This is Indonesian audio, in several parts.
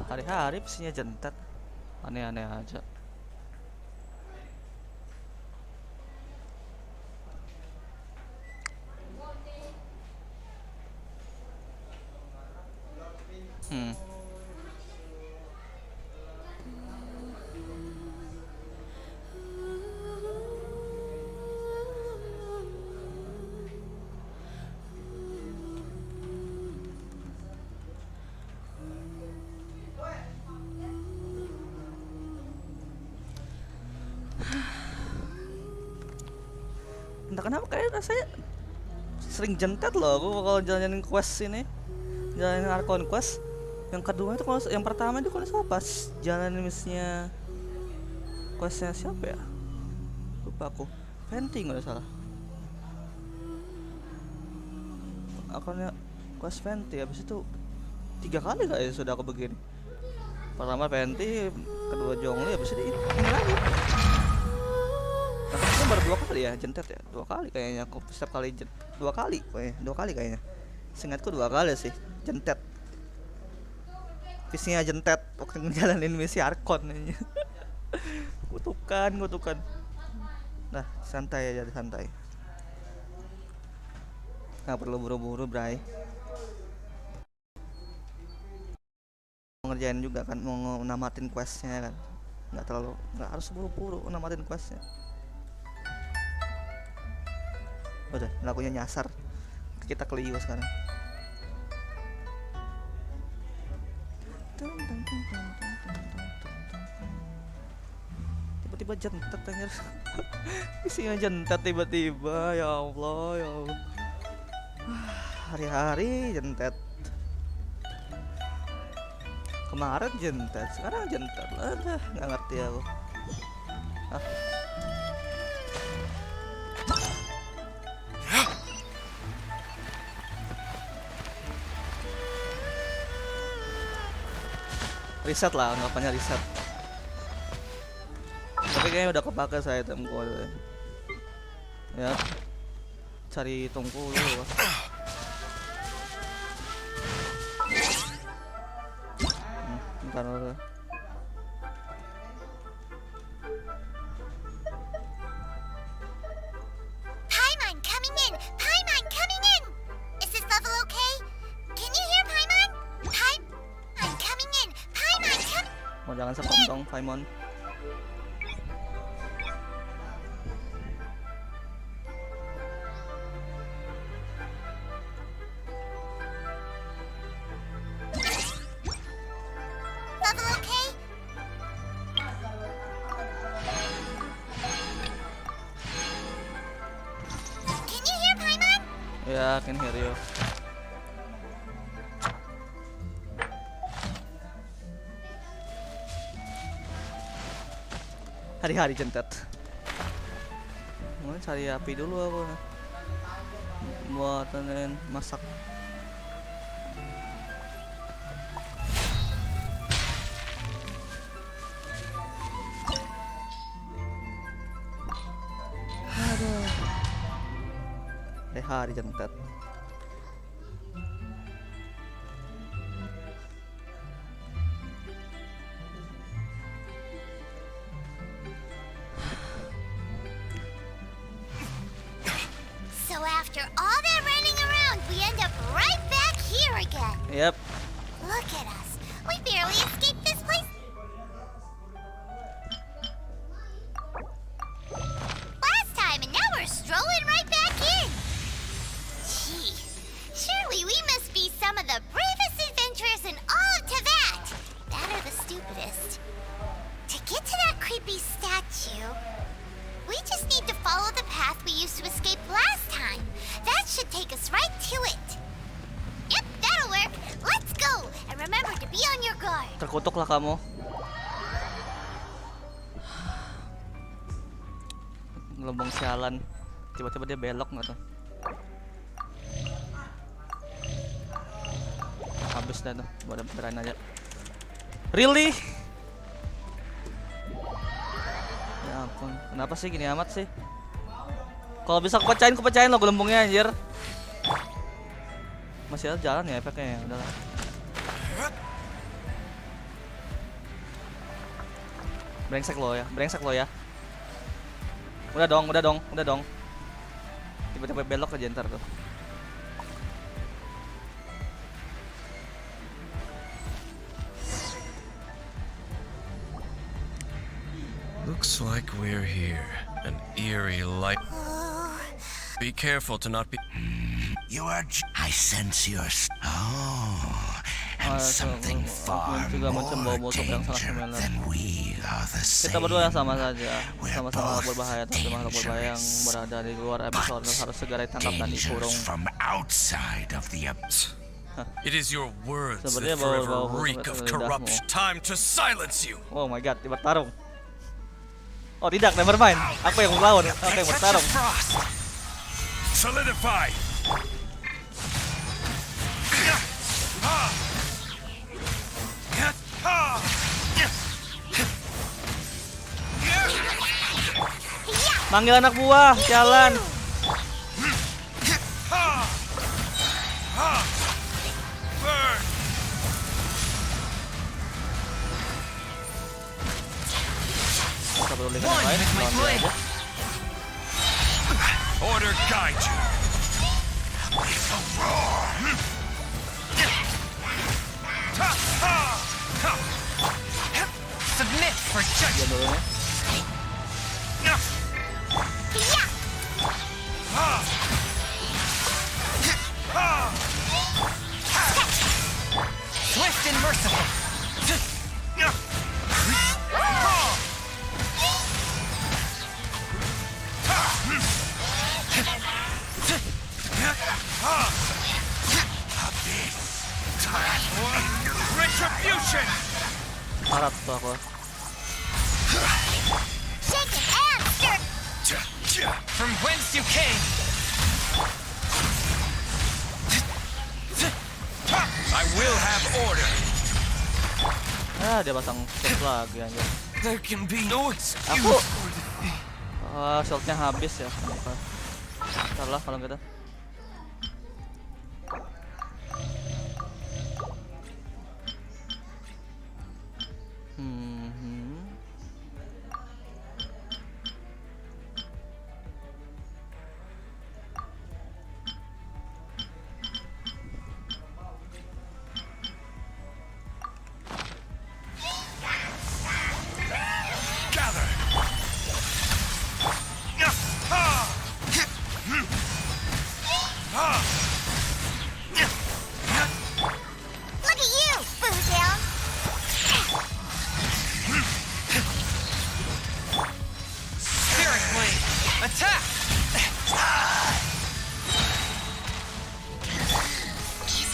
Hari-hari isinya jentet. Aneh-aneh aja. Entah kenapa kayak rasanya sering jentet loh aku kalau jalanin quest ini, jalanin arkon quest. Yang kedua itu kalau yang pertama itu kalau salah pas jalanin missnya questnya siapa ya, lupa aku, Fenty nggak salah, akunnya quest Fenty. Habis itu 3 kali kayaknya sudah aku begini. Pertama Fenty, kedua Jongli, habis itu ini lagi. Tapi baru 2 kali ya jentet ya, 2 kali kayaknya. Aku setiap kali 2 kali kayaknya, 2 kali kayaknya. Seingatku 2 kali sih jentet. Visinya jentet waktu ngejalanin misi Arkon ini. Kutukan. Nah, santai aja, santai. Nggak perlu buru-buru, Bray. Mau ngerjain juga kan, mau namatin questnya kan. Nggak harus buru-buru namatin questnya. Udah, lagunya nyasar. Kita ke Liu sekarang. Tiba-tiba jentet anjir. Isinya jentet tiba-tiba, ya Allah, ya Allah. Hari-hari jentet. Kemarin jentet, sekarang jentet. Aduh, nggak ngerti aku. Riset lah, anggapannya riset. Tapi kayaknya udah kepake saya itemku. Ya, cari tungku dulu. Bentar dulu. Mau jangan sepom dong, Paimon. Ya, can hear you. Hari-hari jentet. Mau cari api dulu aku. Buat masak. Aduh. Hari jentet. After all that running around, we end up right back here again. Yep. Look at us. We barely escaped this place. Last time, and now we're strolling right back in. Gee, surely we must be some of the bravest adventurers in all of Tibet. That or the stupidest. To get to that creepy statue, we just need to follow the path we used to escape last time. That should take us right to it. Yep, that'll work. Let's go. And remember to be on your guard. Terkutuklah kamu. Ngelobong sialan. Tiba-tiba dia belok nggak tuh? Habis dah tuh. Buat beneran aja. Really? Ya ampun, kenapa sih gini amat sih? Kalau bisa kupecahin lo gelembungnya anjir. Masih ada jalan ya efeknya ya, udahlah. Brengsek lo ya, brengsek lo ya. Udah dong, udah dong, udah dong. Tiba-tiba belok aja ntar tuh. Looks like we're here. An eerie light. Be careful to not be. You are. I sense your. Oh, and something far more danger than we are the same. Kita berdua yang sama saja, sama-sama berbahaya, tapi makhluk berbahaya yang berada di luar episode harus segera ditangkap dan dikurung. From outside of the. It is your words that Sebenarnya forever bau-bau reek of lidahmu. corruption. Time to silence you. Oh my god, bertarung. Oh tidak, never mind. Aku yang melawan, aku yang bertarung. Solidify. Manggil anak buah, jalan. Burn. Kita peduli dengan lain, lawan dia aja. Order guide you. Submit for Dia judgment. dulu ya. Swift and merciful. Retribution. Harap tuh aku. Shake it and stir. From whence you came. I will have order. Ah, dia pasang shield lagi anjir. There can be no excuse Aku. for the thing. Shieldnya habis ya. Ntar lah kalau gitu. Gather. Look at you, Boodown. Spirit blade. Attack.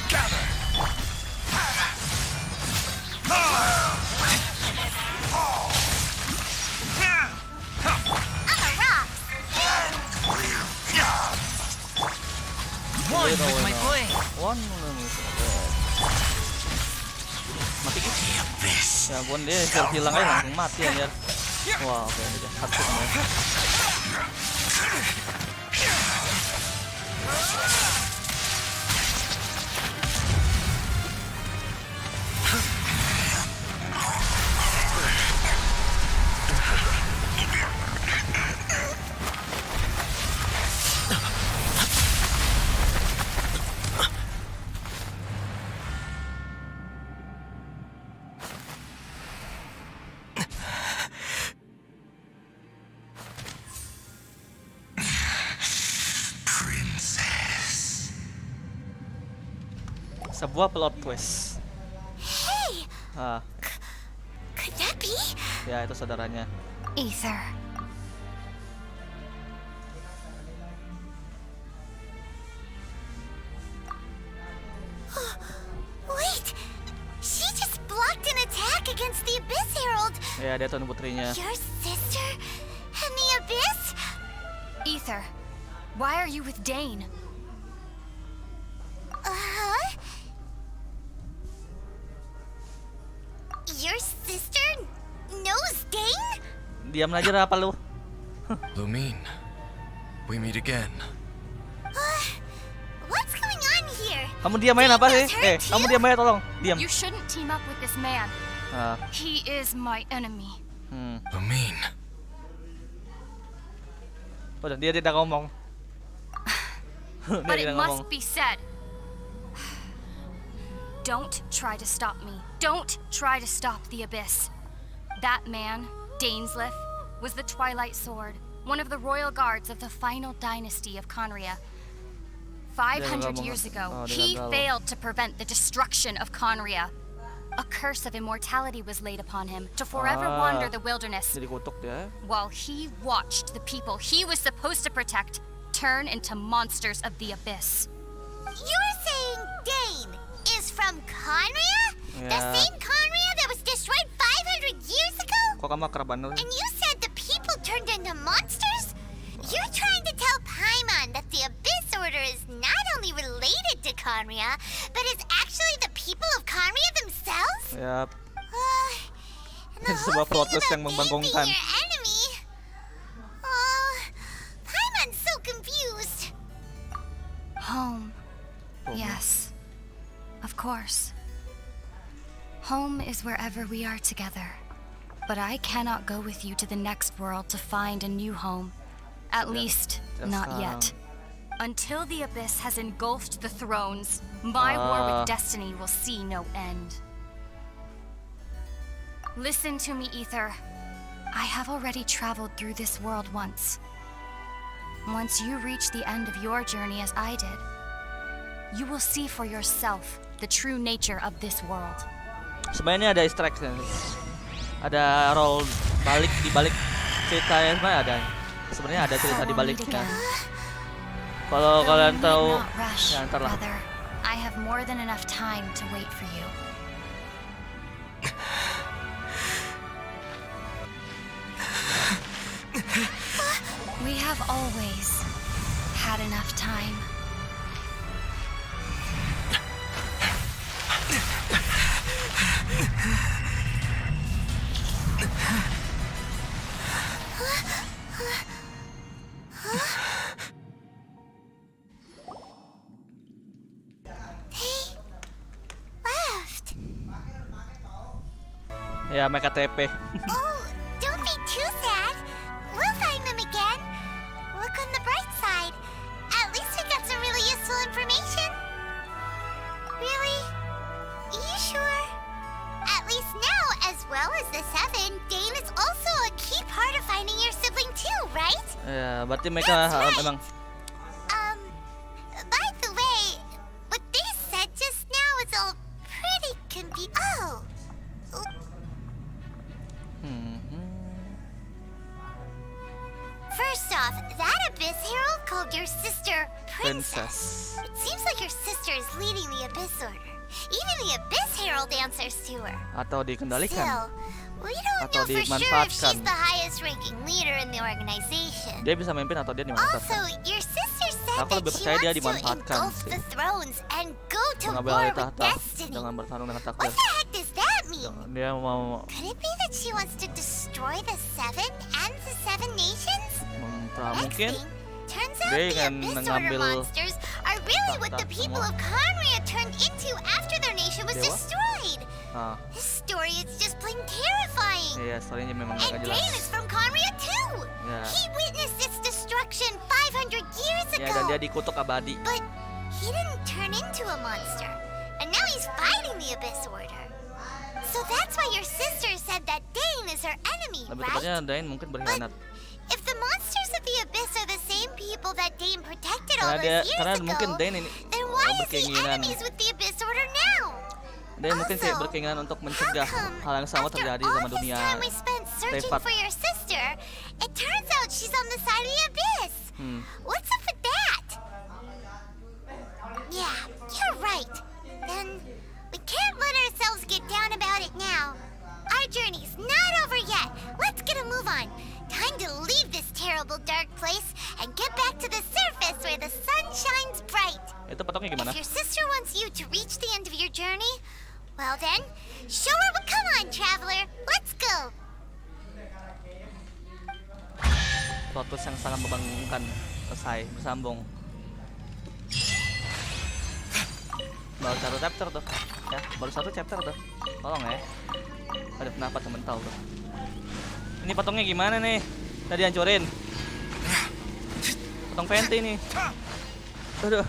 Gather. I'm a rock. One with my blade. One mati gitu. Ya ampun, dia shield hilang aja langsung mati anjir. Wah, oke ini jahat sih sebenarnya. Sebuah plot twist. Hey, Ah, could that be? ya itu saudaranya. Ether. Wait, she just blocked an attack against the Abyss Herald. Ya dia tuh putrinya. Your sister and the Abyss? Ether, why are you with Dane? Uh-huh. Your sister knows Dane? Diam aja apa lu? Lumine, we meet again. What's going on here? Kamu diam aja apa sih? Kamu diam aja tolong. Diam. You shouldn't team up with this man. Ah, He is my enemy. Amin. Udah dia tidak ngomong. But Dia it tidak ngomong. must be said. Don't try to stop me. Don't try to stop the abyss. That man, Dainsleif, was the Twilight Sword, one of the royal guards of the final dynasty of Conria. 500 years ago, he failed to prevent the destruction of Conria. A curse of immortality was laid upon him to forever wander the wilderness, Jadi kutuk dia. while he watched the people he was supposed to protect turn into monsters of the abyss. You're saying Dane is from Conria? The Yeah. same Conria that was destroyed 500 years ago? Kok kamu akraban lu? And you said the people turned into monsters? You're trying to tell Paimon that the Abyss Order is not only related to Conria, but is actually the people of Conria themselves? Yap. And the Itu whole sebuah plot thing twist yang about Dane membangkangkan. being your enemy? Oh, Paimon's so confused. Home. Yes. Of course. Home is wherever we are together. But I cannot go with you to the next world to find a new home. At least, not yet. Until the abyss has engulfed the thrones, my war with destiny will see no end. Listen to me, Ether. I have already traveled through this world once. Once you reach the end of your journey as I did, you will see for yourself the true nature of this world. Sebenarnya ada easter egg, ada roll balik di balik ceritanya, sebenarnya ada. Sebenarnya ada cerita di baliknya. Kalau kalian tahu, ya ntar lah. I have more than enough time to wait for you. We have always had enough time. Left. Ya mereka TP. Oh, don't be too sad. We'll find them again. Look on the bright side. At least we got some really useful information. Really? You sure? At least now, as well as the Seven, Dane is also a key part of finding your sibling too, right? Ya, berarti mereka That's right. emang By the way, what they said just now is all pretty Oh. First off, that Abyss Herald called your sister Princess. It seems like your sister is leading the Abyss Order. Even the Abyss Herald answers to her. Atau dikendalikan. Still, we don't Atau know for sure if dimanfaatkan. she's the highest ranking leader in the organization. Dia bisa memimpin atau dia Also, dimanfaatkan. your sister said Aku that lebih she percaya dia wants to dimanfaatkan engulf sih. the thrones and go to Mengambil war alih with tahta destiny. dengan bertarung dengan What takdir. the heck does that mean? Dia mau Could it be that she wants to destroy the Seven and the Seven Nations? Next mungkin thing, turns out dia the ingin Abyss Order mengambil monsters are really what the tahta people semua. of Conria turned into after their nation was Dewa? destroyed. Nah, This story is just plain terrifying. iya storynya memang And gak Dane jelas. is from Conria too. Yeah. He witnessed its destruction 500 years Ya, ago. dan dia dikutuk abadi. But he didn't turn into a monster. And now he's fighting the Abyss Order. So that's why your sister said that Dane is her enemy, Lebih right? tepatnya Dane mungkin berkhianat. If the monsters of the Abyss are the same people that Dane protected all Karena those years karena ago, mungkin Dane ini then why is he berkeinginan. enemies with the Abyss Order now? Dia mungkin kayak Also, berkeinginan untuk how mencegah come hal yang sama after terjadi all sama this dunia time we spent searching privat. for your sister, it turns out she's on the side of the Abyss. What's up with that? Yeah, you're right. Then we can't let ourselves get down about it now. Our journey's not over yet. Let's get a move on. Time to leave this terrible dark place and get back to the surface where the sun shines bright. Itu patoknya gimana? If your sister wants you to reach the end of your journey, well then, show her what. Come on, traveler. Let's go. Plot twist yang sangat membanggakan selesai bersambung. Baru satu chapter tuh, ya baru satu chapter tuh. Tolong ya. Ada kenapa temen tahu tuh. Ini potongnya gimana nih? Tadi hancurin. Potong venti nih. Aduh.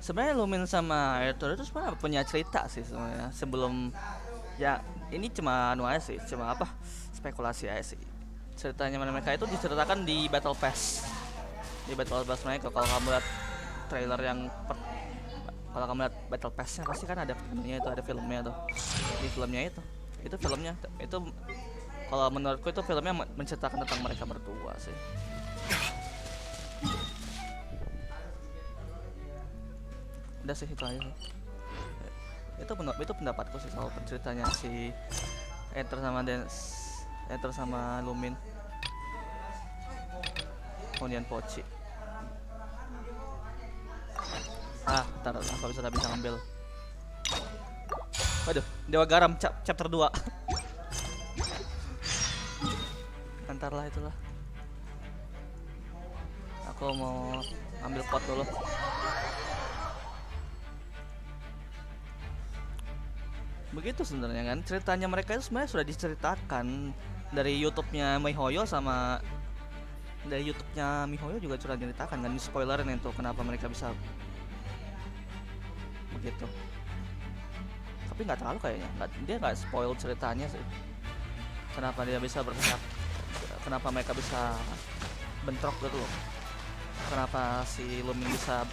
Sebenarnya Lumin sama Aetor itu sebenarnya punya cerita sih sebenarnya sebelum ya ini cuma anu aja sih, cuma apa spekulasi aja sih. Ceritanya mereka itu diceritakan di Battle Pass. Di Battle Pass mereka kalau kamu lihat trailer kalau kamu lihat Battle Pass-nya pasti kan ada filmnya itu, ada filmnya tuh. Di filmnya itu filmnya itu kalau menurutku itu filmnya menceritakan tentang mereka berdua sih. Udah sih itu aja sih. Itu pendapatku sih soal ceritanya si Enter sama Lumin. Kemudian Pochi. Ntar aku bisa ngambil. Waduh, Dewa Garam chapter 2. Ntar lah itulah. Aku mau ambil pot dulu. Begitu sebenarnya kan ceritanya mereka itu sebenarnya sudah diceritakan dari YouTube-nya MiHoYo sama dari YouTube-nya MiHoYo juga sudah diceritakan kan, di spoilerin itu kenapa mereka bisa begitu. Tapi nggak terlalu kayaknya, dia nggak spoil ceritanya sih. Kenapa dia bisa berpihak, kenapa mereka bisa bentrok gitu loh. Kenapa si Lumin bisa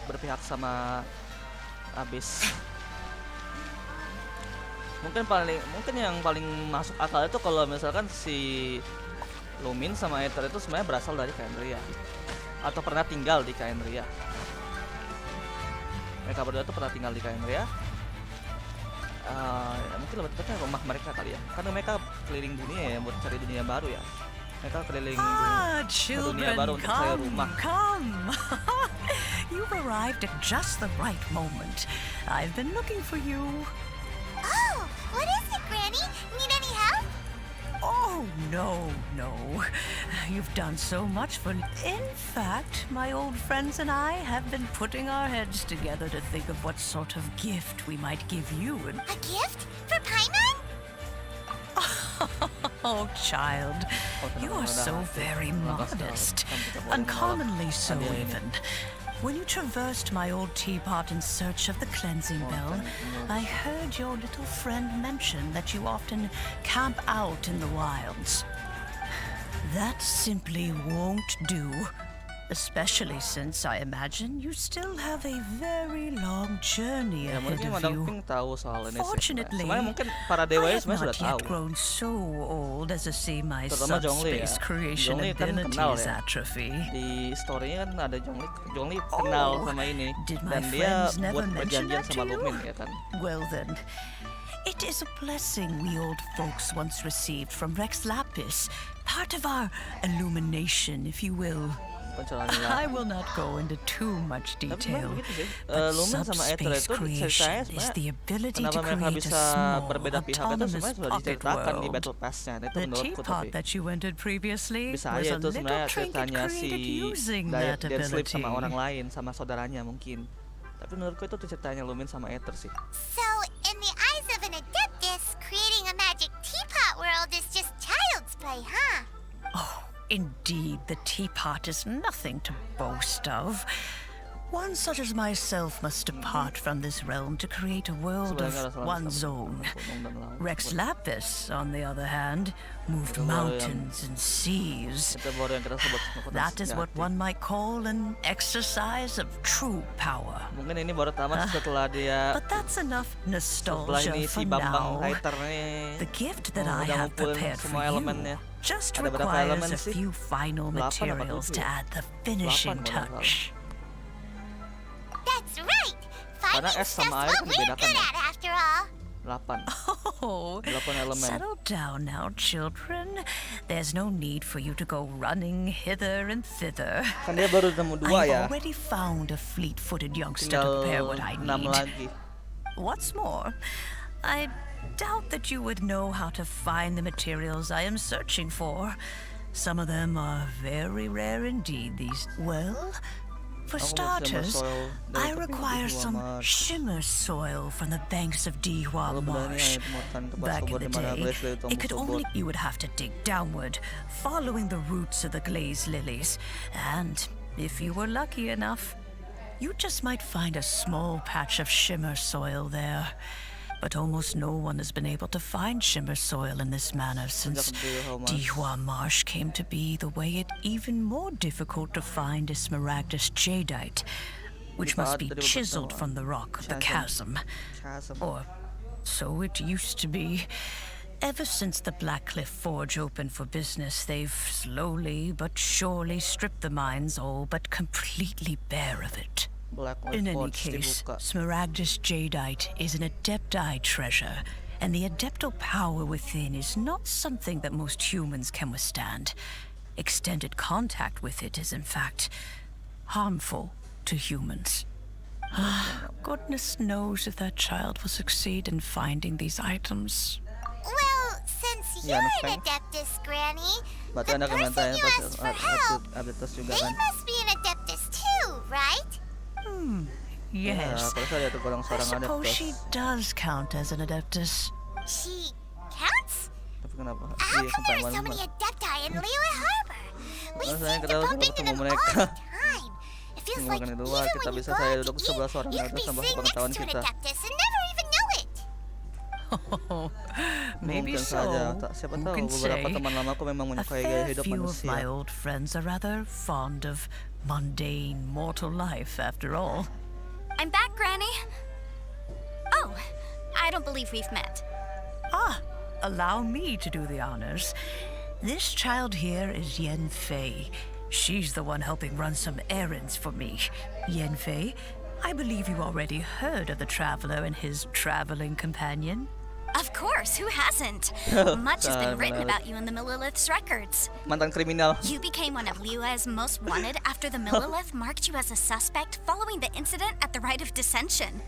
berpihak sama Abyss. Mungkin yang paling masuk akal itu kalau misalkan si Lumin sama Aether itu sebenarnya berasal dari Khaenri'ah atau pernah tinggal di Khaenri'ah. Mereka berdua tuh pernah tinggal di Khaenri'ah. Ya mungkin lebih tepatnya rumah mereka kali ya, karena mereka keliling dunia ya buat cari dunia baru ya. Mereka keliling dunia baru untuk cari rumah. Come. You've arrived at just the right moment. I've been looking for you. Oh, what is it, Granny? Need any help? Oh, no. You've done so much for... In fact, my old friends and I have been putting our heads together to think of what sort of gift we might give you. A gift? For Paimon? Oh, child, you are so very modest. Uncommonly so, even. When you traversed my old teapot in search of the cleansing bell, I heard your little friend mention that you often camp out in the wilds. That simply won't do, especially since I imagine you still have a very long journey Ya ahead mungkin of Madam you. Pink tahu soal ini sih. Fortunately, Sebenarnya mungkin para dewa I ya have sebenarnya not sudah yet tahu. grown so old as to see my Terutama Zhongli ya. subspace creation Zhongli kan kenal abilities ya. atrophy. Di story-nya kan ada Zhongli kenal sama ini did my dan dia friends never buat mention perjanjian that sama to you? Lumin ya kan. Well then, it is a blessing we old folks once received from Rex Lapis, part of our illumination, if you will. I will not go into too much Tapi detail, sebenarnya begitu sih. but Lumin sama Aether subspace itu creation ceritanya is sebenarnya the ability to kenapa mereka create a bisa small, berbeda pihak itu autonomous sebenarnya sudah pocket diceritakan di world. Battle Pass-nya. Itu The menurutku teapot tapi that you entered previously bisa was aja a itu little sebenarnya trinket ceritanya si created using Diet that dan Sleep ability. sama orang lain, sama saudaranya mungkin. Tapi menurutku itu ceritanya Lumin sama Aether sih. So, in the eyes of an adeptus, creating a magic teapot world is just child's play, huh? Oh, indeed, the teapot is nothing to boast of. One such as myself must depart from this realm to create a world of one's own. Rex Lapis, on the other hand, moved mountains and seas. Itu baru yang kita sebut kekuatan That is what sejati. one might call an exercise of true power. Mungkin ini baru tamat setelah dia But that's enough setelah nostalgia ini si for Bambang now. Hater nih The gift that I udah have ngumpulin prepared for semua elemennya. you just Ada berapa elemen requires a sih? few final 8 apa materials 7 to ya? add the finishing 8 kalau nggak touch. That's right! Karena Finding es sama stuff's air what kan we're dibedakan good ya. at, after all. 8 Oh, 8 elemen. settle down now, children. There's no need for you to go running hither and thither. Kan dia baru nemu 2 I've ya. already found a fleet-footed youngster to Tinggal prepare what I 6 need. lagi. What's more, I doubt that you would know how to find the materials I am searching for. Some of them are very rare indeed these. Well, for starters, I require some shimmer soil from the banks of Dihua Marsh. Back in the day, you would have to dig downward, following the roots of the glazed lilies. And if you were lucky enough, you just might find a small patch of shimmer soil there. But almost no one has been able to find shimmer soil in this manner since Dihua Marsh came to be, the way it even more difficult to find is smaragdus jadeite, which must be chiseled from the rock of the chasm. Or so it used to be. Ever since the Blackcliff Forge opened for business, they've slowly but surely stripped the mines all but completely bare of it. In any case, smaragdus jadeite is an adepti treasure, and the adeptal power within is not something that most humans can withstand. Extended contact with it is, in fact, harmful to humans. Goodness knows if that child will succeed in finding these items. Well, since you're an adeptus, Granny, the person you asked for help, they must be an adeptus too, right? Yes. I suppose she does count as an adeptus. She counts? How come there are so many adepti in Liyue Harbor? We seem to bump into them all the time. It feels like even when you go out to eat, you could be sitting next to an adeptus and never even know it. Oh, maybe so. Who can say? A fair few of my old friends are rather fond of mundane mortal life, after all. I'm back, Granny. Oh, I don't believe we've met. Allow me to do the honors. This child here is Yen Fei. She's the one helping run some errands for me. Yen Fei, I believe you already heard of the traveler and his traveling companion. Of course, who hasn't? Much has been written about you in the Millilith's records. Mantan kriminal. You became one of Liyue's most wanted after the Millilith marked you as a suspect following the incident at the Rite of Dissension.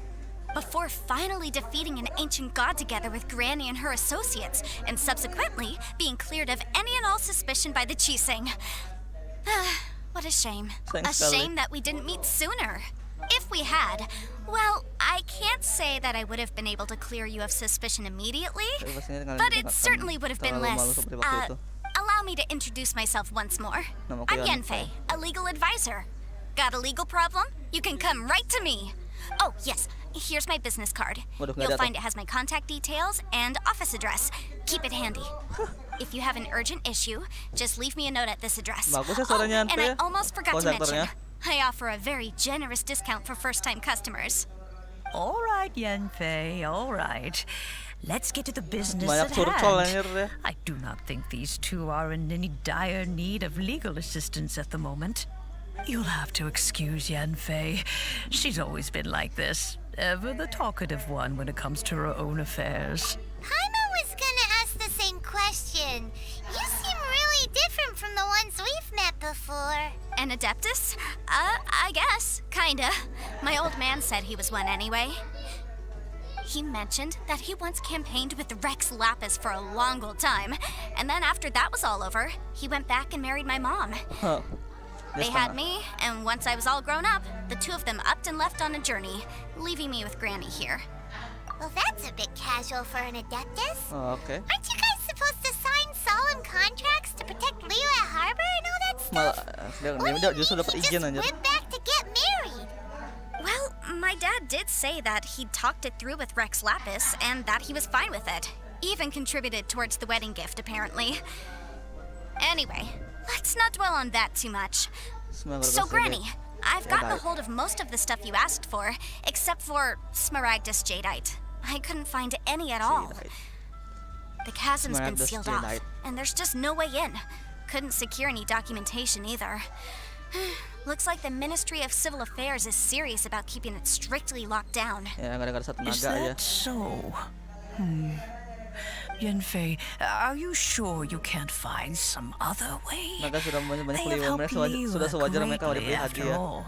Before finally defeating an ancient god together with Granny and her associates, and subsequently being cleared of any and all suspicion by the Chiseng. What a shame. A shame that we didn't meet sooner. If we had, well, I can't say that I would have been able to clear you of suspicion immediately, but it certainly would have been less. Allow me to introduce myself once more. I'm Yen Fei, a legal advisor. Got a legal problem? You can come right to me. Oh, yes, here's my business card. You'll find it has my contact details and office address. Keep it handy. If you have an urgent issue, just leave me a note at this address. Oh, and I almost forgot to mention, I offer a very generous discount for first-time customers. All right, Yen Fei, all right. Let's get to the business at hand. I do not think these two are in any dire need of legal assistance at the moment. You'll have to excuse Yen Fei. She's always been like this. Ever the talkative one when it comes to her own affairs. Paimon was gonna ask the same question. You seem really different from the ones we've met before. An adeptus? I guess. Kinda. My old man said he was one anyway. He mentioned that he once campaigned with Rex Lapis for a long old time, and then after that was all over, he went back and married my mom. They had me, and once I was all grown up, the two of them upped and left on a journey, leaving me with Granny here. Well, that's a bit casual for an adeptus. Oh, okay. Aren't you guys supposed to sign solemn contracts to protect Liyue Harbor and all that stuff? What do you mean you just went back to get married? Well, my dad did say that he'd talked it through with Rex Lapis, and that he was fine with it. Even contributed towards the wedding gift, apparently. Anyway, let's not dwell on that too much. So, Granny, I've gotten a hold of most of the stuff you asked for, except for smaragdus jadeite. I couldn't find any at all. The chasm's been sealed off, and there's just no way in. Couldn't secure any documentation either. Looks like the Ministry of Civil Affairs is serious about keeping it strictly locked down. Is that so? Yen Fei, are you sure you can't find some other way? They have helped Liyue greatly after all.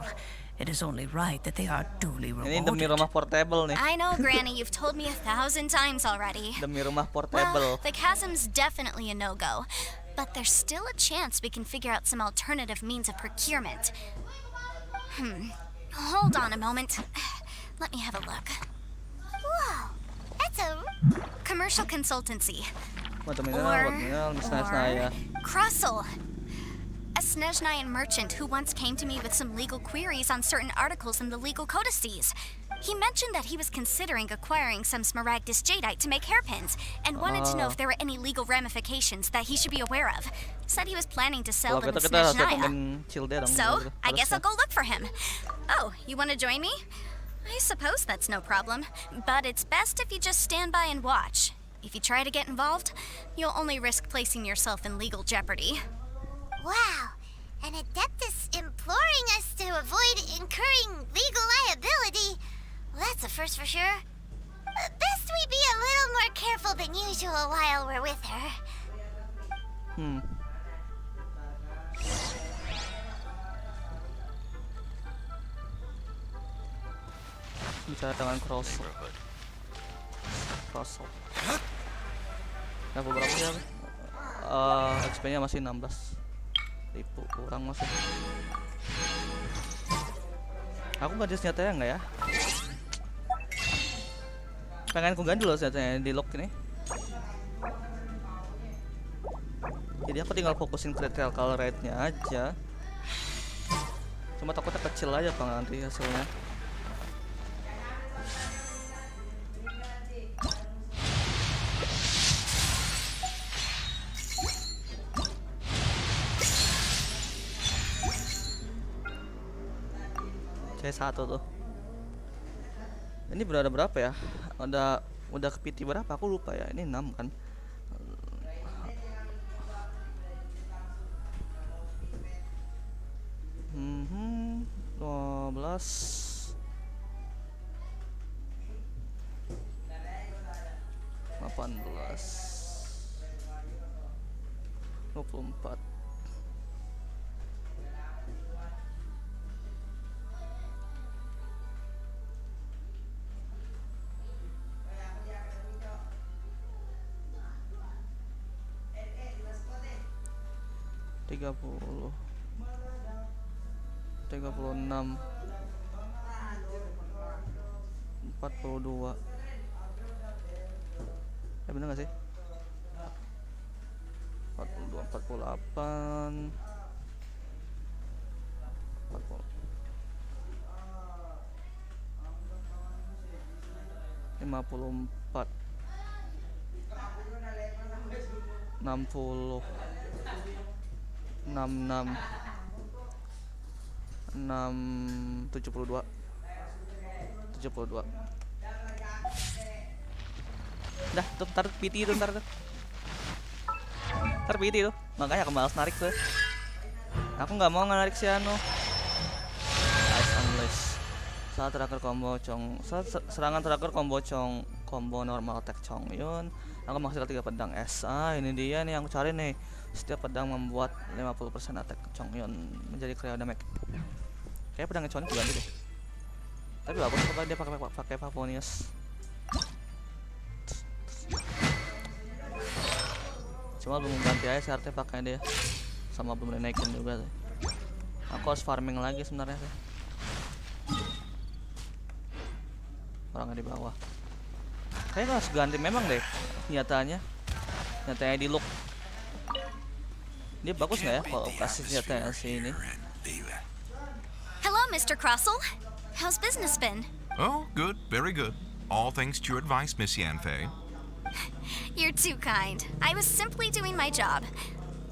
It is only right that they are duly Ini demi rewarded. rumah portable nih. I know, Granny, you've told me 1,000 times already. Demi rumah Well, portable. the chasm's definitely a no-go. but there's still a chance we can figure out some alternative means of procurement. Hold on a moment. Let me have a look. Whoa, that's a Commercial consultancy. Or Crossel. A Snezhnayan merchant who once came to me with some legal queries on certain articles in the legal codices. He mentioned that he was considering acquiring some Smaragdus jadeite to make hairpins, and wanted to know if there were any legal ramifications that he should be aware of. Said he was planning to sell them in Snezhnaya. So, I guess I'll go look for him. Oh, you want to join me? I suppose that's no problem, but it's best if you just stand by and watch. If you try to get involved, you'll only risk placing yourself in legal jeopardy. wow. An Adeptus imploring us to avoid incurring legal liability. Well, that's a first for sure. Best we be a little more careful than usual while we're with her. Bicara dengan Crossel. Level berapa ya? XP-nya masih 16.000, kurang masih. Aku ganti senjatanya nggak ya? Pengen aku ganti loh senjatanya di lock ini. Jadi aku tinggal fokusin critical rate-nya aja. Cuma takutnya kecil aja Bang nanti hasilnya. C1 tuh. Ini berada berapa ya? Udah kepiti berapa? Aku lupa ya. Ini 6 kan. Hmm, 12 18 24 30 36 42. Ya bener gak sih? 42 48 40 54 60 66 72 Dah, tuh ntar PT itu ntar PT itu. Makanya aku malas narik tuh. Aku nggak mau narik si anu. Ice Unleash. Saat terakhir combo serangan terakhir combo combo normal attack Chongyun. Aku menghasilkan 3 pedang SA. Ini dia nih yang aku cari nih. Setiap pedang membuat 50% attack Chongyun menjadi cryo damage. Kayak pedangnya Chongyun ganti deh. Tapi bagus kalau dia pakai Pavonius. Cuma belum ganti aja si artefaknya dia, sama belum dinaikin juga sih. Aku harus farming lagi sebenarnya sih. Orangnya di bawah. Kayaknya harus ganti memang deh nyatanya di look. Dia bagus nggak ya kalau kasih senjatanya si ini? Hello, Mr. Crossel. How's business been? Oh, good, very good. All thanks to your advice, Miss Yanfei. You're too kind. I was simply doing my job.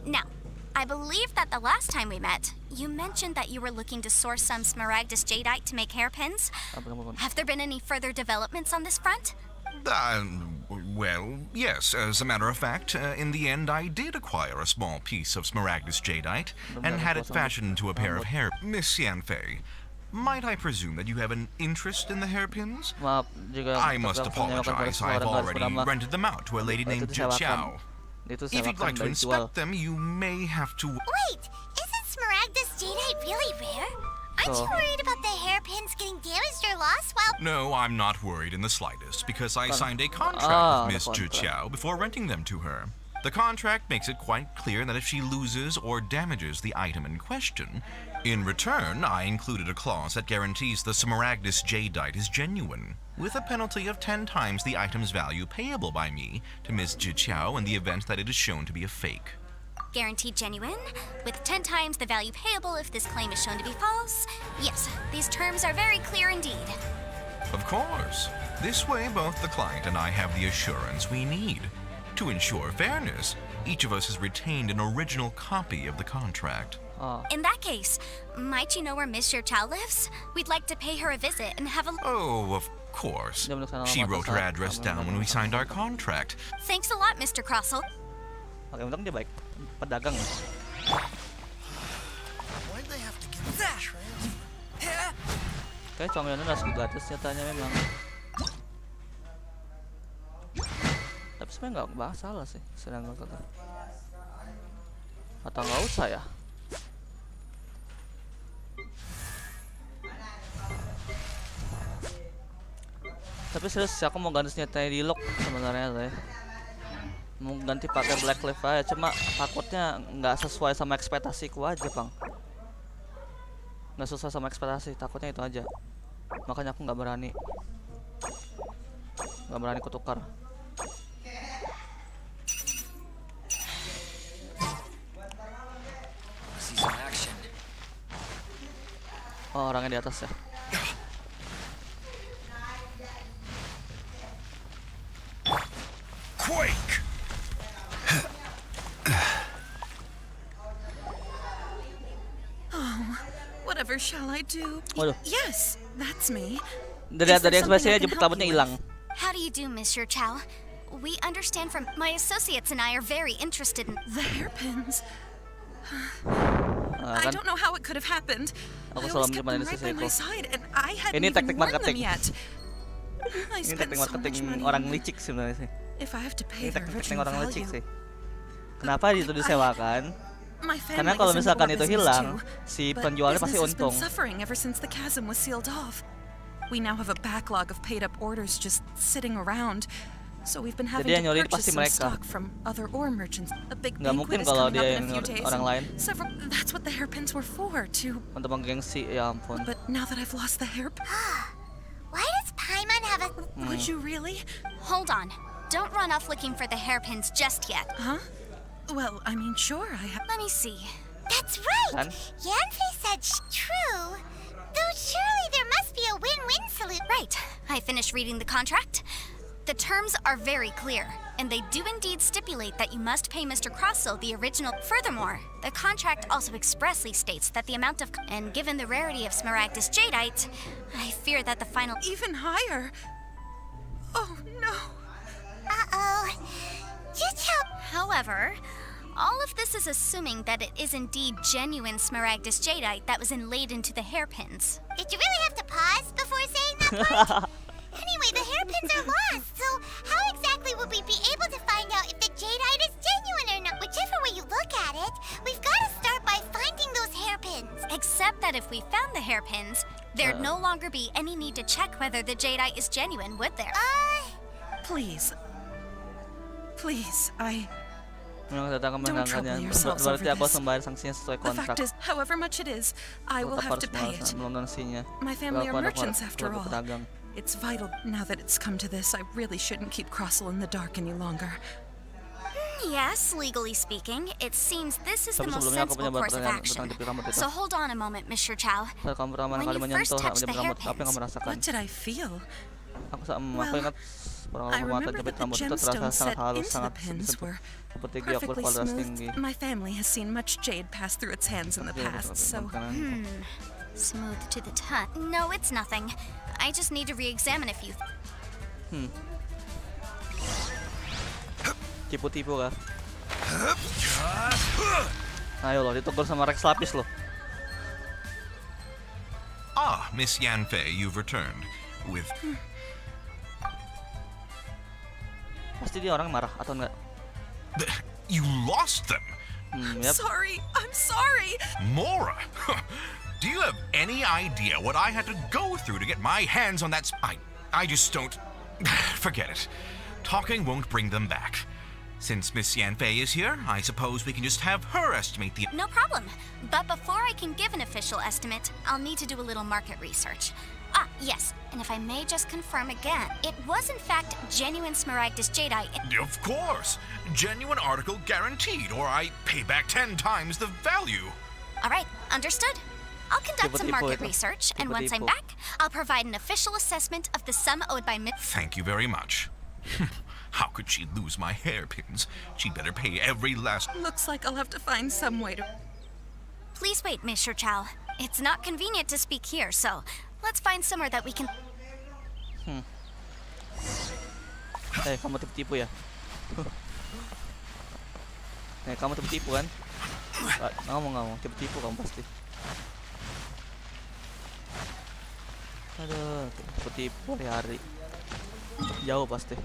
Now, I believe that the last time we met, you mentioned that you were looking to source some Smaragdus jadeite to make hairpins. Have there been any further developments on this front? Well, yes. As a matter of fact, in the end, I did acquire a small piece of Smaragdus jadeite and had it fashioned into a pair of hair. Miss Yanfei, might I presume that you have an interest in the hairpins? I must apologize. I've already rented them out to a lady named Zhiqiao. If you'd like to inspect them, you may have to... Wait, isn't Smaragdus jadeite really rare? Aren't you worried about the hairpins getting damaged or lost while... No, I'm not worried in the slightest, because I signed a contract with Miss Zhiqiao before renting them to her. The contract makes it quite clear that if she loses or damages the item in question, in return, I included a clause that guarantees the Smaragdus jadeite is genuine, with a penalty of 10 times the item's value payable by me to Ms. Jiqiao in the event that it is shown to be a fake. Guaranteed genuine, with 10 times the value payable if this claim is shown to be false. Yes, these terms are very clear indeed. Of course. This way, both the client and I have the assurance we need. To ensure fairness, each of us has retained an original copy of the contract. In that case, might you know where Miss Jiqiao lives? We'd like to pay her a visit and have a... Oh, of course. She wrote her address down when we signed our contract. Thanks a lot, Mr. Crossell. Oke, untung dia baik. Pedagang. Why'd they have to give us a transfer? Oke, Chongyun udah gratis nyatanya memang. Tapi sebenarnya nggak masalah sih, sedang kata. Atau nggak usah ya? Tapi serius sih, aku mau ganti senjatanya di lock sebenarnya saya. Mau ganti pakai black cliff aja, cuma takutnya nggak sesuai sama ekspektasiku aja, Bang. Nggak sesuai sama ekspektasi, takutnya itu aja. Makanya aku nggak berani kutukar. Oh, orangnya di atas ya. Quake! Oh, whatever shall I do? Waduh. Yes, that's me. Dari Is there ekspresinya something I can jemput help rambutnya you hilang. How do you do, Miss Jiqiao? We understand from my associates and I are very interested in... The hairpins. Kan? I don't know how it could have happened. Aku I selalu always kept menyimpan them di right by sisiku. my side, and I hadn't Ini even teknik worn them marketing. yet. I Ini spent teknik so much marketing money. orang licik sebenarnya sih. If I have to pay Ini the teknik original orang licik value, sih. Kenapa itu disewakan? my Karena family kalau is in misalkan war itu business hilang, too, si but penjualnya pasti business has been untung. suffering ever since the chasm was sealed off. We now have a backlog of paid-up orders just sitting around. So we've been having Jadi yang to nyuri purchase pasti some mereka. stock from other ore merchants. A big Nggak mungkin banquet is kalau coming up dia in yang a few nyuri days. orang and lain. Several. That's what the hairpins were for, to. Untuk menggengsi, ya ampun. But now that I've lost the hairpin, Why does Paimon have a... would you really? Hold on. Don't run off looking for the hairpins just yet. Huh? Well, I mean, sure, I have. Let me see. That's right! Kan? Yanfei said true. Though surely there must be a win-win solution. Right. I finished reading the contract. The terms are very clear, and they do indeed stipulate that you must pay Mr. Crossell the original. Furthermore, the contract also expressly states that the amount of... And given the rarity of Smaragdus jadeite, I fear that the final... Even higher. Oh, no. Uh-oh. However, all of this is assuming that it is indeed genuine Smaragdus jadeite that was inlaid into the hairpins. Did you really have to pause before saying that part? Anyway, the hairpins are lost, so how exactly would we be able to find out if the jadeite is genuine or not? Whichever way you look at it, we've got to start by finding those hairpins. Except that if we found the hairpins, there'd no longer be any need to check whether the jadeite is genuine, would there? Please. Please, I. Memang datang Don't trouble kemenangannya. yourselves Berarti over aku harus this. membayar sanksinya sesuai The fact kontrak. is, however much it is, I will Tetap have to pay harus it. melunasinya. My family are Kalau aku ada merchants after keluarga all. pedagang. It's vital now that it's come to this. I really shouldn't keep Crossell in the dark any longer. Yes, legally speaking, it seems this is the Tapi most sebelumnya aku sensible punya course of pertanyaan action. tentang jepit rambut itu. So hold on a moment, Mr. Chow. Saat kamu pertama When kali you first menyentuh touched jepit the rambut, apa yang hairpins, kamu rasakan? What did I feel? Aku Well, ingat pertama I kali remember jepit that the rambut itu terasa gemstones sangat set halus, into the sangat pins disentuh were seperti giok perfectly berkualitas tinggi. smooth. My family has seen much jade pass through its hands in the past, so Smooth to the touch. No, it's nothing. I just need to re-examine a few. Tipu-tipu kah? Ayo loh, ditegur sama Rex lapis loh. Ah, Miss Yanfei, you've returned. With Pasti dia orang marah atau enggak? You lost them? Yap. sorry. I'm sorry. Mora! Do you have any idea what I had to go through to get my hands on that I just don't... Forget it. Talking won't bring them back. Since Miss Yanfei is here, I suppose we can just have her estimate the... No problem. But before I can give an official estimate, I'll need to do a little market research. Ah, yes, and if I may just confirm again, it was in fact genuine Smaragdus Jadeite. Of course! Genuine article guaranteed, or I pay back 10 times the value. All right, understood. I'll conduct some market research, and once I'm back, I'll provide an official assessment of the sum owed by Thank you very much. How could she lose my hairpins? She'd better pay every last... Looks like I'll have to find some way to... Please wait, Mr. Chow. It's not convenient to speak here, so let's find somewhere that we can... Kamu tipu-tipu ya? Kamu tipu-tipu kan? Ngomong, tipu-tipu kamu pasti. Aduh, tipu-tipu hari-hari. Jauh pasti.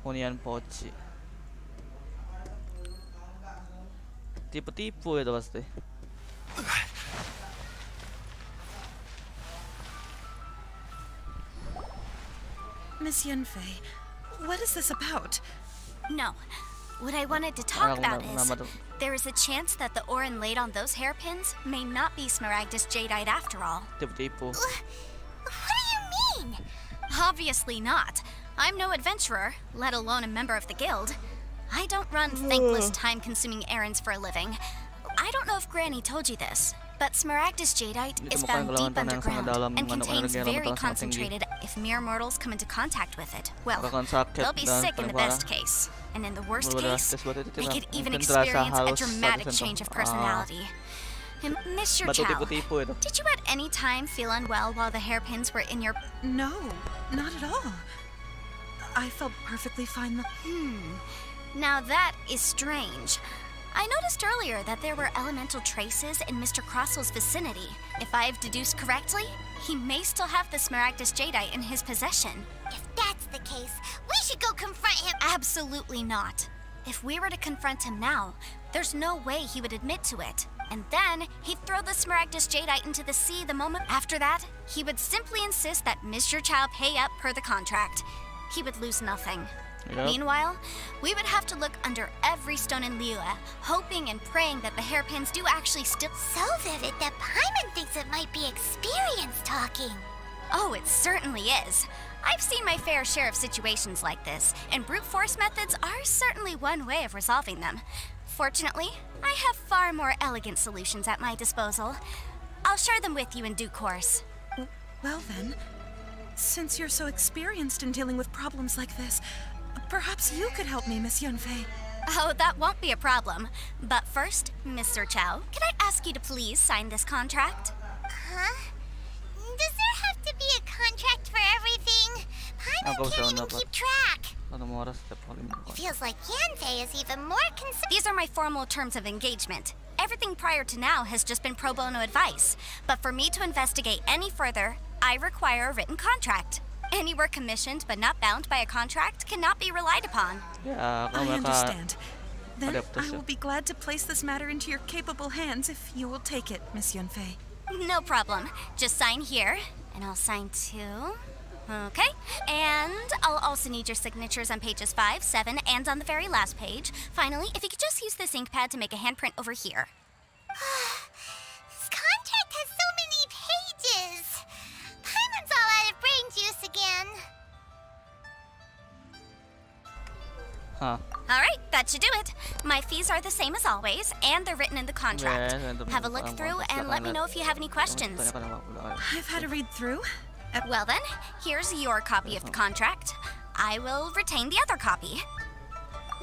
Hunian poci. Tipu-tipu itu pasti. Miss Yanfei, what is this about? No. What I wanted to talk about is there is a chance that the Orin laid on those hairpins may not be Smaragdus Jadeite after all. Tipu-tipu. What do you mean? Obviously not. I'm no adventurer, let alone a member of the guild. I don't run thankless, time-consuming errands for a living. I don't know if Granny told you this, but Smaragdus Jadeite is found deep underground and contains very concentrated. If mere mortals come into contact with it, well, they'll be sick in the best case. And in the worst case, they could even experience a dramatic change of personality. Mr. Chow, did you at any time feel unwell while the hairpins were in your... No, not at all. I felt perfectly fine. Now that is strange. I noticed earlier that there were elemental traces in Mr. Crossel's vicinity. If I have deduced correctly, he may still have the Smaragdus Jadeite in his possession. If that's the case, we should go confront him. Absolutely not. If we were to confront him now, there's no way he would admit to it. And then he'd throw the Smaragdus Jadeite into the sea the moment after that. He would simply insist that Mr. Chow pay up per the contract. He would lose nothing. Yep. Meanwhile, we would have to look under every stone in Liyue, hoping and praying that the hairpins do actually still... So vivid that Paimon thinks it might be experience talking. Oh, it certainly is. I've seen my fair share of situations like this, and brute force methods are certainly one way of resolving them. Fortunately, I have far more elegant solutions at my disposal. I'll share them with you in due course. Well then, since you're so experienced in dealing with problems like this, perhaps you could help me, Miss Yanfei. Oh, that won't be a problem. But first, Mr. Chow, can I ask you to please sign this contract? Huh? Does there have to be a contract for everything? Paimon can't even keep track. It feels like Yanfei is even more concerned. These are my formal terms of engagement. Everything prior to now has just been pro bono advice. But for me to investigate any further, I require a written contract. Any work commissioned but not bound by a contract cannot be relied upon. I understand. Then I will be glad to place this matter into your capable hands if you will take it, Miss Yanfei. No problem. Just sign here, and I'll sign too. Okay. And I'll also need your signatures on pages 5, 7, and on the very last page. Finally, if you could just use this ink pad to make a handprint over here. This contract has so many pages. Paimon's all out of brain juice again. Huh. All right, that should do it. My fees are the same as always, and they're written in the contract. Have a look through and let me know if you have any questions. I've had a read through. Well then, here's your copy of the contract. I will retain the other copy.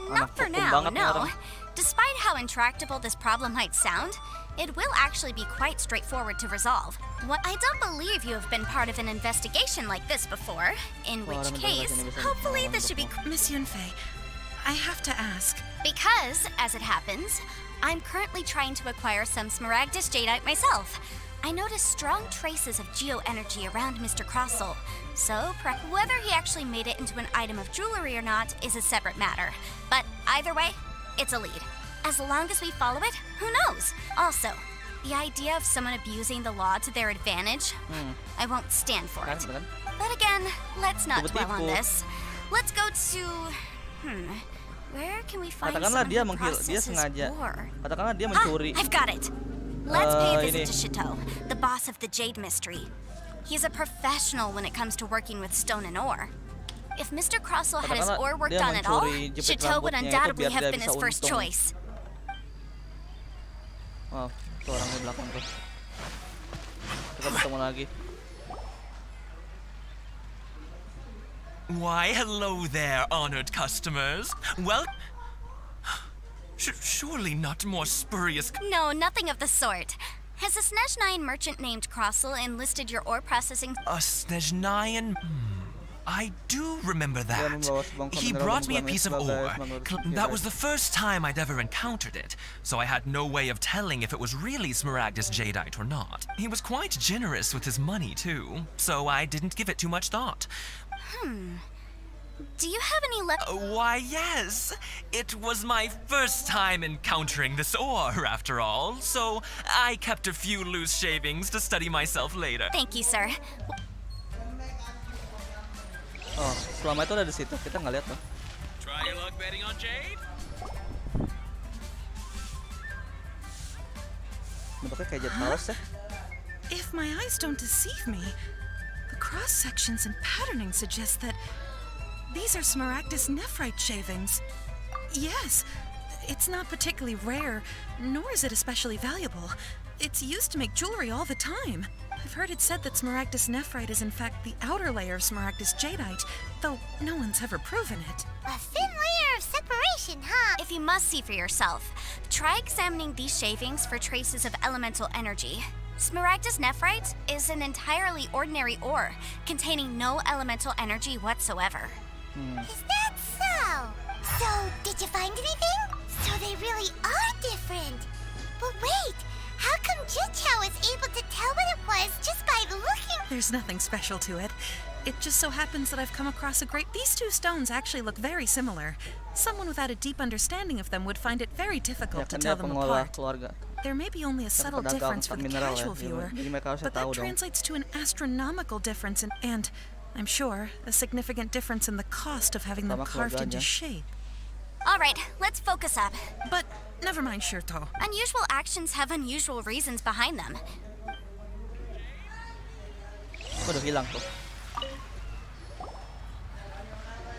Not for now, no. Despite how intractable this problem might sound, it will actually be quite straightforward to resolve. I don't believe you have been part of an investigation like this before, in which case, hopefully this should be... Miss Yanfei, I have to ask. Because, as it happens, I'm currently trying to acquire some Smaragdus Jadeite myself. I noticed strong traces of geoenergy around Mr. Crossel, so whether he actually made it into an item of jewelry or not is a separate matter. But either way, it's a lead. As long as we follow it, who knows? Also, The idea of someone abusing the law to their advantage, I won't stand for it. But again, let's not dwell on this. Let's go to... where can we find Katakanlah dia someone who dia processes sengaja. war? Katakanlah dia mencuri. I've got it. Let's pay a visit ini. to Chateau, the boss of the Jade Mystery. He's a professional when it comes to working with stone and ore. If Mr. Crossell had his Katakanlah ore work dia done at all, mencuri jepit Chateau would rambutnya itu undoubtedly biar have dia been bisa his first untung. choice. Oh, tuh orang di belakang tuh. Kita bertemu lagi. Why, hello there, honored customers. Well, surely not more spurious. No, nothing of the sort. Has a Snezhnyan merchant named Crossell enlisted your ore processing? A Snezhnyan? I do remember that. He brought me a piece of ore. That was the first time I'd ever encountered it, so I had no way of telling if it was really Smaragdus jadeite or not. He was quite generous with his money, too, so I didn't give it too much thought. Do you have any left? Why, yes. It was my first time encountering this ore, after all, so I kept a few loose shavings to study myself later. Thank you, sir. Oh, selama itu ada di situ. Kita nggak lihat tuh. Try your luck betting on jade? Bentuknya kayak jet paus ya. If my eyes don't deceive me, the cross sections and patterning suggest that these are Smaragdus nephrite shavings. Yes, it's not particularly rare, nor is it especially valuable. It's used to make jewelry all the time. I've heard it said that Smaragdus nephrite is in fact the outer layer of Smaragdus jadeite, though no one's ever proven it. A thin layer of separation, huh? If you must see for yourself, try examining these shavings for traces of elemental energy. Smaragdus nephrite is an entirely ordinary ore, containing no elemental energy whatsoever. Is that so? So, did you find anything? So they really are different. But wait, how come Jichao was able to tell what it was just by looking? There's nothing special to it. It just so happens that I've come across a great... These two stones actually look very similar. Someone without a deep understanding of them would find it very difficult to tell them apart. There may be only a subtle difference for the casual viewer, but that translates to an astronomical difference and I'm sure, a significant difference in the cost of having them carved into shape. All right, let's focus up. But never mind, Shirto. Unusual actions have unusual reasons behind them. Udah hilang tuh.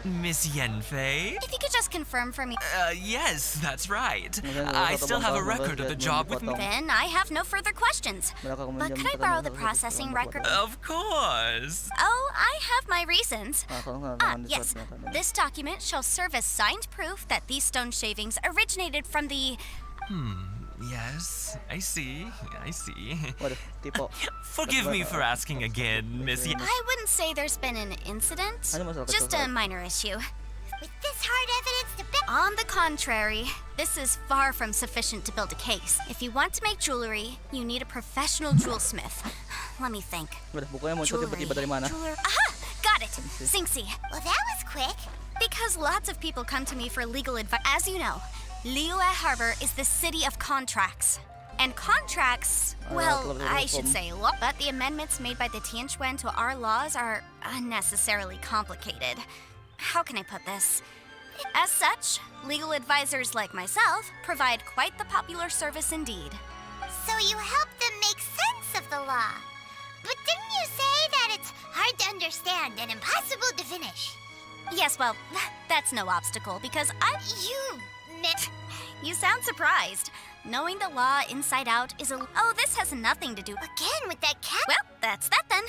Miss Yanfei? If you could just confirm for me. Yes, that's right. I still have a record of the job with me. Then I have no further questions. But could I borrow the processing record? Of course. Oh, I have my reasons. Yes. This document shall serve as signed proof that these stone shavings originated from the... Yes, I see. Waduh, tipo. Forgive me for asking again, Miss I wouldn't say there's been an incident. Just a minor issue. With this hard evidence to back... On the contrary, this is far from sufficient to build a case. If you want to make jewelry, you need a professional jewelsmith. Let me think. Waduh, bukunya muncul tiba-tiba dari mana? Aha! Got it! Singxi. Well, that was quick. Because lots of people come to me for legal advice. As you know, Liyue Harbor is the city of contracts. And contracts, well, I should say law, but the amendments made by the Tianquan to our laws are unnecessarily complicated. How can I put this? As such, legal advisors like myself provide quite the popular service indeed. So you help them make sense of the law. But didn't you say that it's hard to understand and impossible to finish? Yes, well, that's no obstacle because You sound surprised. Knowing the law inside out is a... Oh, this has nothing to do... Again with that cat? Well, that's that then.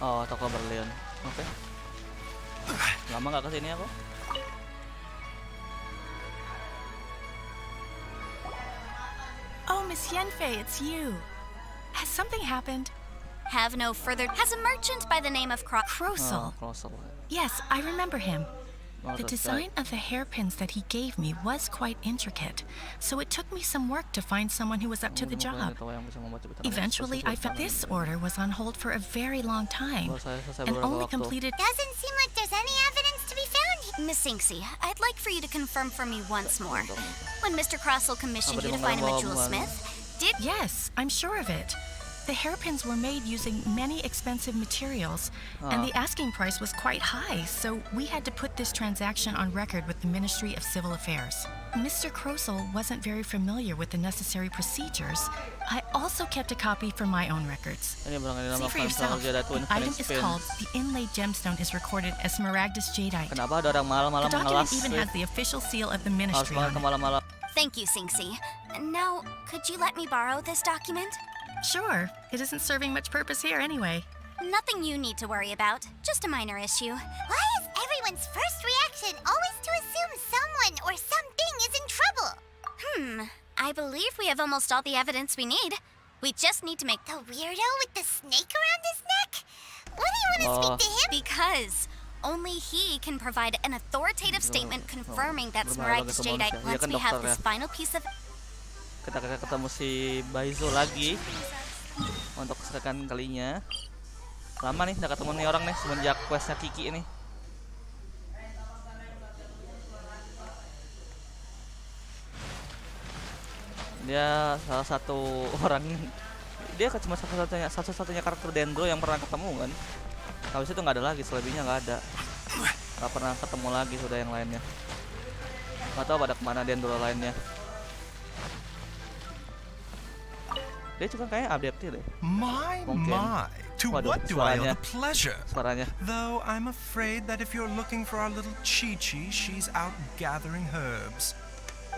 Oh, toko berlian. Oke. Lama nggak kesini aku? Oh, Miss Yanfei, it's you. Has something happened? Have no further... Has a merchant by the name of Crossell. Crossell. Yes, I remember him. The design of the hairpins that he gave me was quite intricate, so it took me some work to find someone who was up to the job. Eventually, I found this order was on hold for a very long time, and only completed... Doesn't seem like there's any evidence to be found here. Miss Inksy, I'd like for you to confirm for me once more. When Mr. Crossell commissioned you to find him a jewelsmith, did... Yes, I'm sure of it. The hairpins were made using many expensive materials, and the asking price was quite high, so we had to put this transaction on record with the Ministry of Civil Affairs. Mr. Crossell wasn't very familiar with the necessary procedures. I also kept a copy for my own records. See for yourself, the item is called The Inlaid Gemstone is recorded as Smaragdus Jadeite. The document even has the official seal of the Ministry on it. Thank you, Sinksy. Now, could you let me borrow this document? Sure, it isn't serving much purpose here anyway. Nothing you need to worry about, just a minor issue. Why is everyone's first reaction always to assume someone or something is in trouble? I believe we have almost all the evidence we need. We just need to make The weirdo with the snake around his neck? What do you want to speak to him? Because only he can provide an authoritative statement confirming that Smaragdus Jadeite once we have this final piece of... Kita ketemu si Baizo lagi untuk kesekian kalinya. Lama nih udah ketemu nih orang nih semenjak questnya Kiki ini. Dia salah satu orang, dia cuma satu-satunya karakter Dendro yang pernah ketemu kan. Habis itu nggak ada lagi, selebihnya nggak ada. Nggak pernah ketemu lagi sudah yang lainnya. Nggak tahu pada kemana Dendro lainnya. Dia juga kayak update deh. My, to what do I owe the pleasure? Though I'm afraid that if you're looking for our little Chi-Chi, she's out gathering herbs.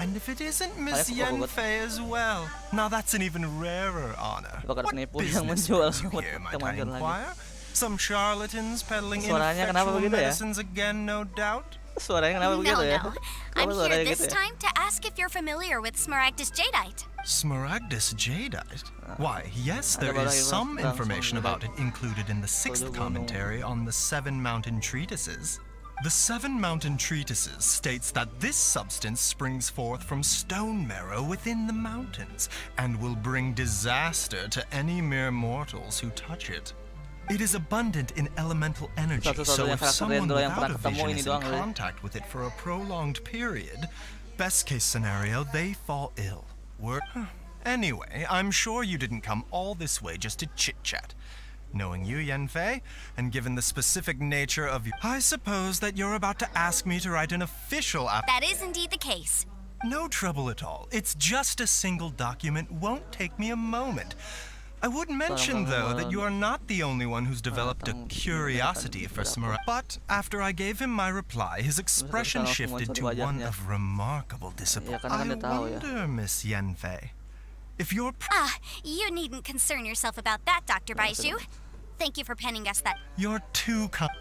And if it isn't Miss Yanfei as well, now that's an even rarer honor. What business brings you here, might I inquire? Some charlatans peddling ineffectual medicines again, no doubt? Suaranya kenapa begitu ya? No. I'm here this time to ask if you're familiar with Smaragdus Jadeite. Smaragdus Jadeite? Why, yes, there is some information about it included in the 6th commentary on the 7 Mountain Treatises. The 7 Mountain Treatises states that this substance springs forth from stone marrow within the mountains and will bring disaster to any mere mortals who touch it. It is abundant in elemental energy, so if someone without a vision is in contact with it for a prolonged period, best case scenario, they fall ill. Anyway, I'm sure you didn't come all this way just to chit-chat. Knowing you, Yanfei, and given the specific nature of you, I suppose that you're about to ask me to write an official That is indeed the case. No trouble at all. It's just a single document, won't take me a moment. I would mention, though, that you are not the only one who's developed a curiosity for Smaragdus. But after I gave him my reply, his expression shifted to one of remarkable disappointment. I wonder, Miss Yanfei, if you're... You needn't concern yourself about that, Dr. Baizhu. Thank you for penning us that... You're too That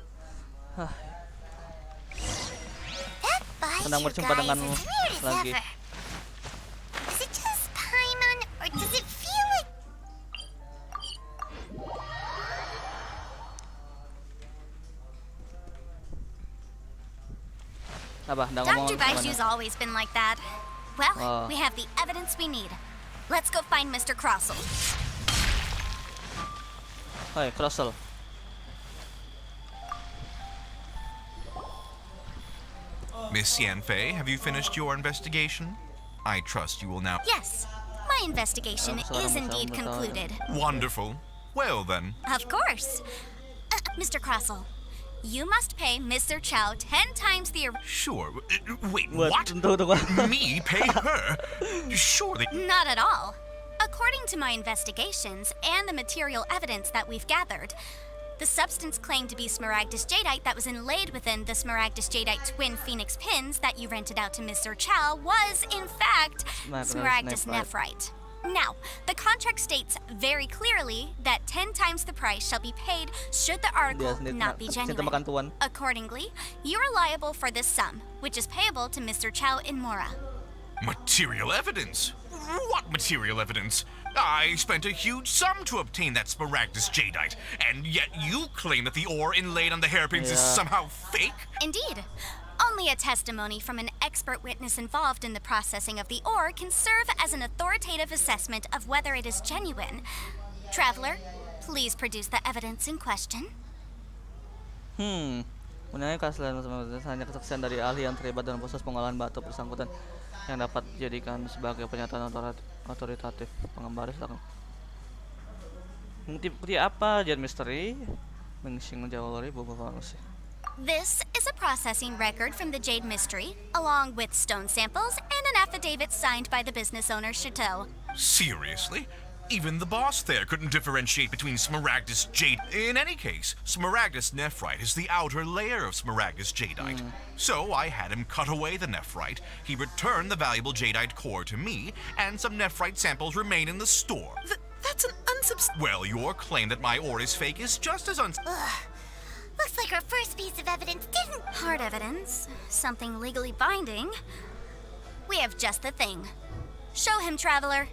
Baizhu guy is as weird as ever. Is it just Paimon, or does it feel like... Dr. Baizhu's always been like that. Well, we have the evidence we need. Let's go find Mr. Crossell. Hai, Crossell. Miss Yanfei, have you finished your investigation? I trust you will now... Yes, my investigation is indeed concluded. Wonderful. Well then. Of course. Mr. Crossell, you must pay Mr. Chow 10 times the... Sure. Wait, what? Me pay her? Surely... Not at all. According to my investigations and the material evidence that we've gathered, the substance claimed to be Smaragdus Jadeite that was inlaid within the Smaragdus Jadeite twin phoenix pins that you rented out to Mr. Chow was, in fact, Smaragdus Nephrite. Now, the contract states very clearly that 10 times the price shall be paid should the article not be genuine. Accordingly, you are liable for this sum, which is payable to Mr. Chow in Mora. Material evidence? What material evidence? I spent a huge sum to obtain that Smaragdus Jadeite, and yet you claim that the ore inlaid on the hairpins is somehow fake? Indeed. Only a testimony from an expert witness involved in the processing of the ore can serve as an authoritative assessment of whether it is genuine. Traveler, please produce the evidence in question. Mengenai keaslian hanya kesaksian dari ahli yang terlibat dalam proses pengolahan batu bersangkutan yang dapat dijadikan sebagai pernyataan otoritatif. Pengembara sedang bukti apa Jan misteri mengising jawab beberapa manusia. This is a processing record from the Jade Mystery, along with stone samples and an affidavit signed by the business owner, Chateau. Seriously? Even the boss there couldn't differentiate between Smaragdus Jade. In any case, Smaragdus nephrite is the outer layer of Smaragdus Jadeite. So I had him cut away the nephrite, he returned the valuable Jadeite core to me, and some nephrite samples remain in the store. That's an Well, your claim that my ore is fake is just as Looks like our first piece of evidence didn't. Hard evidence, something legally binding. We have just the thing. Show him, Traveler.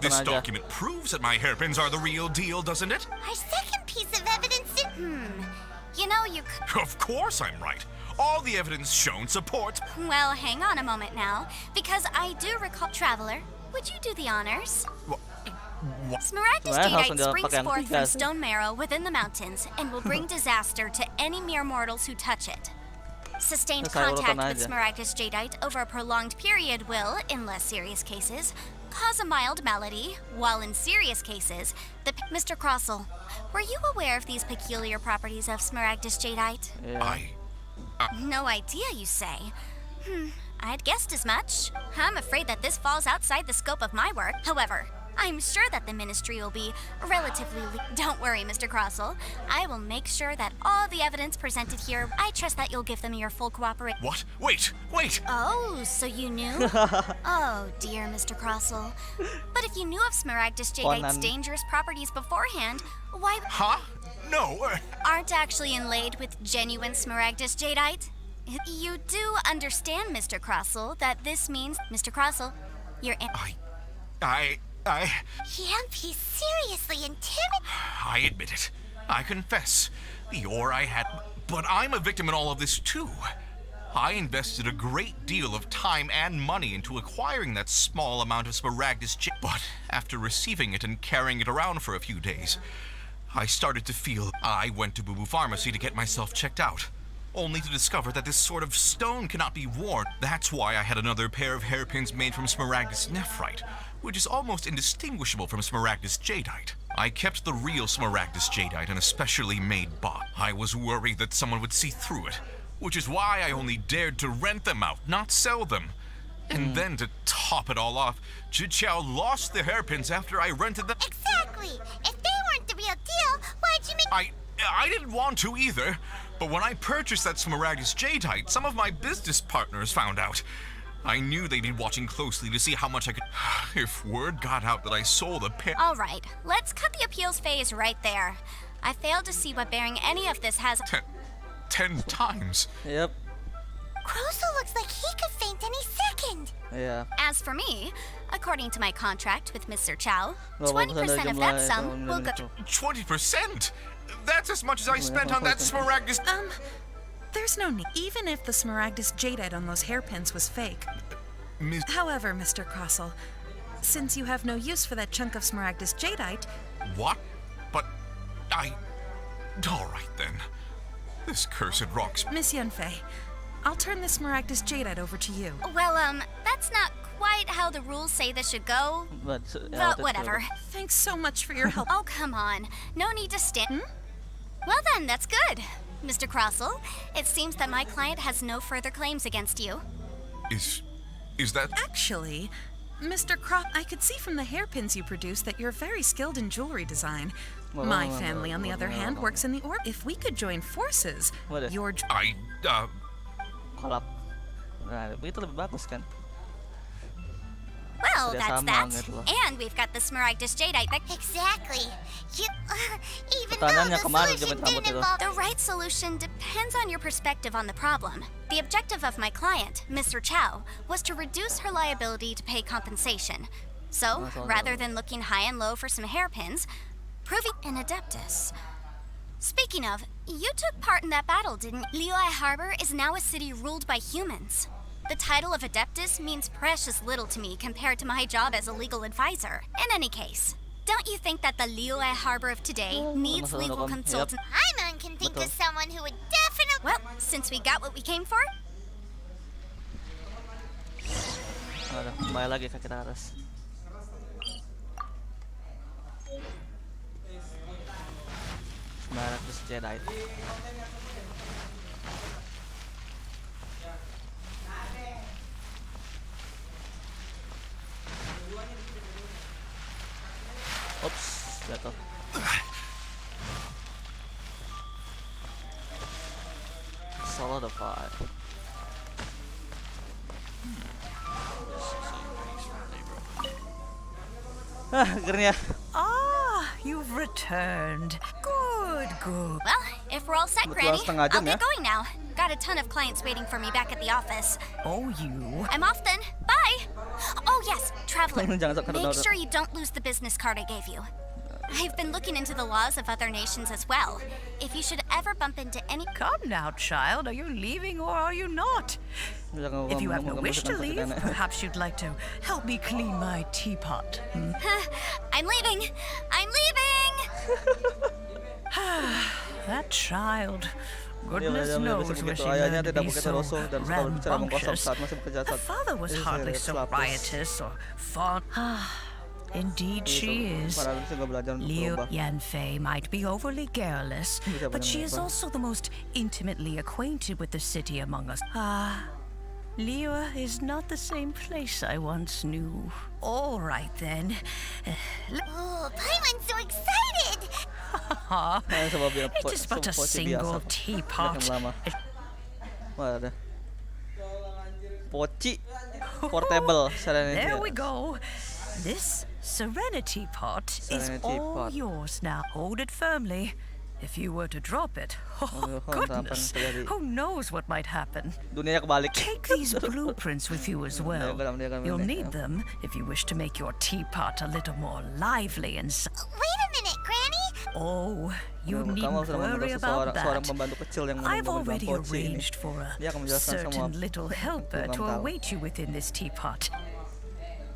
This document proves that my hairpins are the real deal, doesn't it? Our second piece of evidence didn't. You know, you could. Of course I'm right. All the evidence shown supports. Well, hang on a moment now, because I do recall. Traveler, would you do the honors? What? Smaragdus Jadeite springs forth from stone marrow within the mountains and will bring disaster to any mere mortals who touch it. Sustained contact with Smaragdus Jadeite over a prolonged period will, in less serious cases, cause a mild malady, while in serious cases, Mr. Crossell, were you aware of these peculiar properties of Smaragdus Jadeite? No idea, you say? I'd guessed as much. I'm afraid that this falls outside the scope of my work. However, I'm sure that the ministry will be relatively... Don't worry, Mr. Crossell. I will make sure that all the evidence presented here... I trust that you'll give them your full cooperation. What? Wait! Oh, so you knew? Oh, dear, Mr. Crossell. But if you knew of Smaragdus Jadeite's dangerous properties beforehand, why... Huh? No. Aren't actually inlaid with genuine Smaragdus Jadeite? You do understand, Mr. Crossell, that this means... Mr. Crossell, you're... Can't be seriously intimidated. I admit it. I confess. The ore I had... But I'm a victim in all of this, too. I invested a great deal of time and money into acquiring that small amount of Smaragdus Jade. But after receiving it and carrying it around for a few days, I started to feel... I went to Boo Boo Pharmacy to get myself checked out, only to discover that this sort of stone cannot be worn. That's why I had another pair of hairpins made from Smaragdus nephrite, which is almost indistinguishable from Smaragdus Jadeite. I kept the real Smaragdus Jadeite in a specially made box. I was worried that someone would see through it, which is why I only dared to rent them out, not sell them. And then to top it all off, Jiqiao lost the hairpins after I rented them. Exactly. If they weren't the real deal, why'd you make... I didn't want to either, but when I purchased that Smaragdus Jadeite, some of my business partners found out. I knew they'd be watching closely to see how much I could... If word got out that I sold a pair... All right, let's cut the appeals phase right there. I failed to see what bearing any of this has... 10 times. Yep. Crossell looks like he could faint any second. Yeah. As for me, according to my contract with Mr. Chow, 20% of that sum will go... 20%? That's as much as I spent on that Smaragdus... There's no need. Even if the Smaragdus Jadeite on those hairpins was fake. However, Mr. Crossell, since you have no use for that chunk of Smaragdus Jadeite... What? But all right, then. This cursed rock's... Miss Yunfei, I'll turn the Smaragdus Jadeite over to you. Well, that's not quite how the rules say this should go. But whatever. Thanks so much for your help. Oh, come on. No need to stand... Well then, that's good. Mr. Crossell, it seems that my client has no further claims against you. Is that... Actually, Mr. I could see from the hairpins you produce that you're very skilled in jewelry design. My family, on the other hand, works in the If we could join forces, your... Kolab. Nah, itu lebih bagus kan? Well, that's that. And we've got the Smaragdus Jadeite that... Exactly. Even though the solution didn't involve... The right solution depends on your perspective on the problem. The objective of my client, Mr. Chow, was to reduce her liability to pay compensation. So, rather than looking high and low for some hairpins, proving an adeptus. Speaking of, you took part in that battle, didn't you? Liyue Harbor is now a city ruled by humans. The title of Adeptus means precious little to me compared to my job as a legal advisor. In any case, don't you think that the Liyue Harbor of today needs legal consultants? Paimon can think of someone who would definitely... Well, since we got what we came for, Ada, kembali lagi ke kita atas. Smaragdus Jedi. Ops, jatuh. Solidified. Akhirnya. Ah, you've returned. Good, good. well, if we're all set, Kebetulan Granny, setengah I'll jam ya. get going now. Got a ton of clients waiting for me back at the office. Oh, you. I'm off then. Bye. Oh yes, traveler. Jangan sampai Make kena- sure you don't lose the business card I gave you. I've been looking into the laws of other nations as well. If you should ever bump into any... Come now, child. Are you leaving or are you not? If you have no wish to leave, perhaps you'd like to help me clean my teapot. Hmm? I'm leaving. I'm leaving. That child. Dia Goodness belajar knows begitu. where she Ayahnya learned to tidak be begitu so rusuh dan suka berbicara omong kosong rambunctious. saat masih bekerja Her saat father was istri hardly saya so selapis. riotous or fond. Indeed she is. Para juga belajar untuk Liu berubah. Yanfei might be overly garrulous, Bisa but she is benar-benar. also the most intimately acquainted with the city among us. Liu is not the same place I once knew. All right then. Oh, Paimon's so excited! Nah, sebab bilang It is but a single teapot. lama. Wah, ada. Poci portable Serenity. There we go. This Serenity pot is Serenity all pot. yours now. Hold it firmly. If you were to drop it, oh goodness, who knows what might happen. Dunianya kebalik. Take these blueprints with you as well. You'll need them if you wish to make your teapot a little more lively and Wait a minute, Granny! Oh, you Kamu needn't sudah worry membentuk about seorang that. pembantu kecil yang I've memegang already poci ini. arranged for a Dia akan menjelaskan semua certain little helper Belum to tahu. await you within this teapot.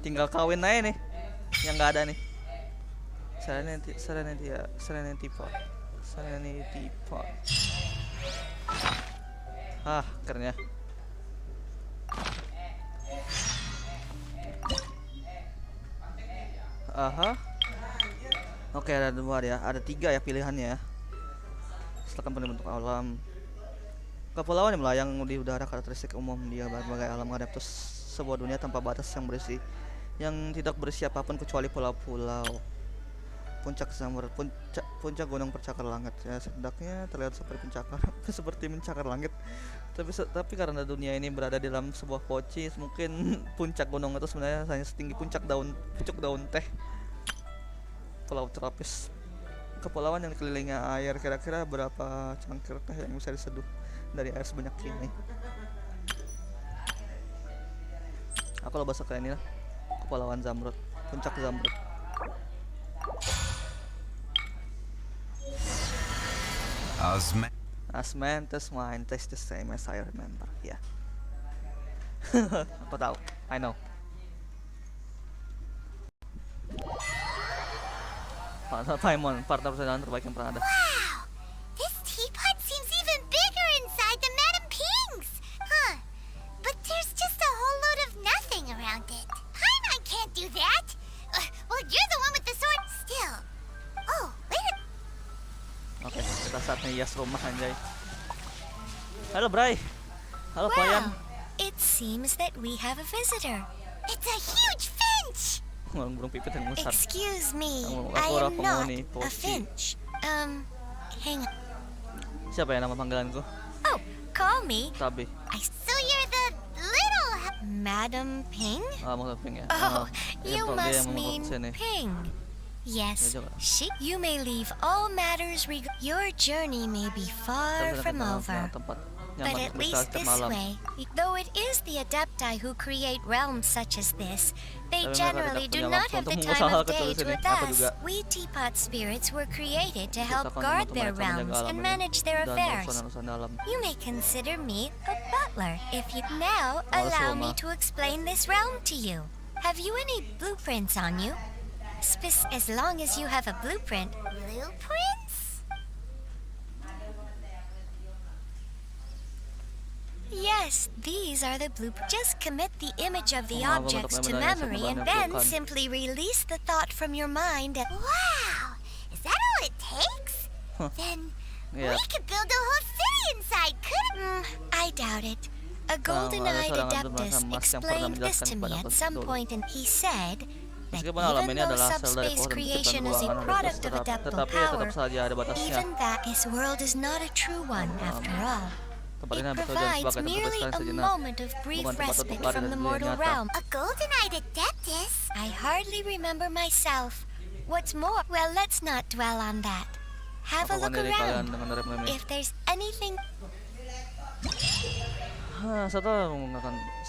Tinggal kawin aja nih. Yang nggak ada nih. Serenity pot. Akhirnya. Aha. Oke, ada dua ya. Ada 3 ya pilihannya ya. Silakan bentuk alam. Kepulauan yang melayang di udara, karakteristik umum dia berbagai alam adeptus, sebuah dunia tanpa batas yang tidak berisi apapun kecuali pulau-pulau. Puncak gunung percakar langit ya, sedaknya terlihat seperti seperti mencakar langit. Tapi karena dunia ini berada di dalam sebuah poci, mungkin puncak gunung itu sebenarnya hanya setinggi pucuk daun teh. Pulau tropis. Kepulauan yang dikelilingi air, kira-kira berapa cangkir teh yang bisa diseduh dari air sebanyak ini? Aku lo bahasa kayak ini lah. Kepulauan Zamrud, puncak Zamrud. Asmanthus mine tastes the same as I remember. Ya. Yeah. Aku tahu. I know. Paimon, partner perjalanan terbaik yang pernah ada. Wow! This teapot seems even bigger inside than Madame Ping's! Huh. But there's just a whole load of nothing around it. Paimon can't do that! Well, you're the one with the sword still. Oh, wait a... Oke, kita saatnya hias rumah anjay. Halo Bray. Halo Payan. It seems that we have a visitor. It's a huge finch! Burung pipit yang besar. Excuse me, Aku I orang am not penghuni a poci. finch. Hang on. Siapa ya nama panggilanku? Oh, call me. Tabi. So you're the little Madam Ping? Maksud Ping ya. Oh, Iya, you kalau dia must yang mau mean ke sini. Ping. Yes, Ya, coba. you may leave all matters your journey may be far Tapi from kita over. tempat. But at least this way, though it is the Adepti who create realms such as this, they generally do not have the time of day to us. We teapot spirits were created to help guard their realms and manage their affairs. You may consider me a butler if you now allow me to explain this realm to you. Have you any blueprints on you? As long as you have a blueprint. Blueprints? Yes, these are the blueprints. Just commit the image of the objects to memory and then simply release the thought from your mind. Wow! Is that all it takes? Then we could build a whole city inside, couldn't we? I doubt it. A golden-eyed adeptus explained this to me at some point, and he said that even though subspace creation is a product of adeptal power, even that this world is not a true one after all. It provides merely a moment of brief respite from the mortal realm. A golden-eyed adeptus? I hardly remember myself. What's more, well, let's not dwell on that. Have a look around. If there's anything...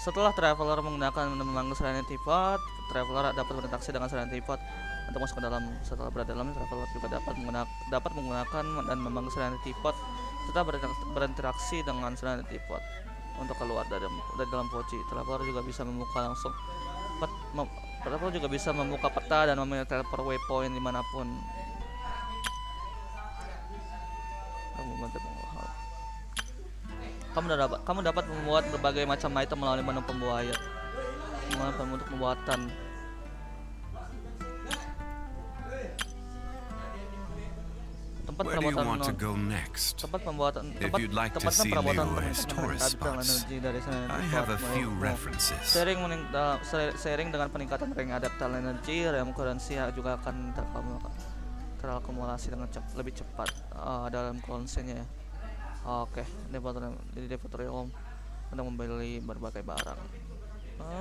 Setelah traveler menggunakan memanggil serenity pod, traveler dapat berinteraksi dengan serenity pod untuk masuk ke dalam. Setelah berada dalam, traveler juga dapat menggunakan dan memanggil serenity pod serta berinteraksi dengan serenity pod untuk keluar dari dalam poci. Traveler juga bisa membuka peta dan memilih teleport waypoint dimanapun. Kamu dapat membuat berbagai macam item melalui menu pembuat. Untuk pembuatan. Tempat pembuatan sharing dengan peningkatan rank adaptal energy, rem currency juga akan terakumulasi dengan lebih cepat dalam konsennya ya. Oke, depotorium untuk membeli berbagai barang.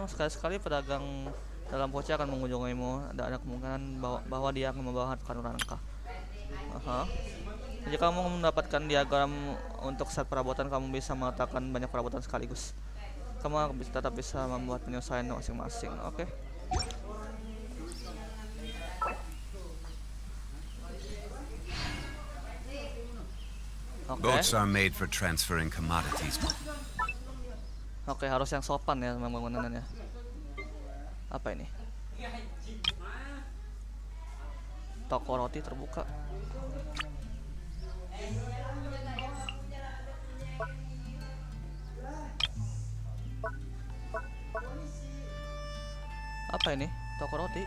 Sekali-sekali pedagang dalam poci akan mengunjungimu. Ada kemungkinan bahwa dia akan membawa kartu rangka. Jika kamu mendapatkan diagram untuk set perabotan, kamu bisa meletakkan banyak perabotan sekaligus. Kamu tetap bisa membuat penyesuaian masing-masing. Oke. Boats are made for transferring commodities. Oke, harus yang sopan ya bangunannya. Apa ini? Toko roti terbuka. Apa ini? Toko roti.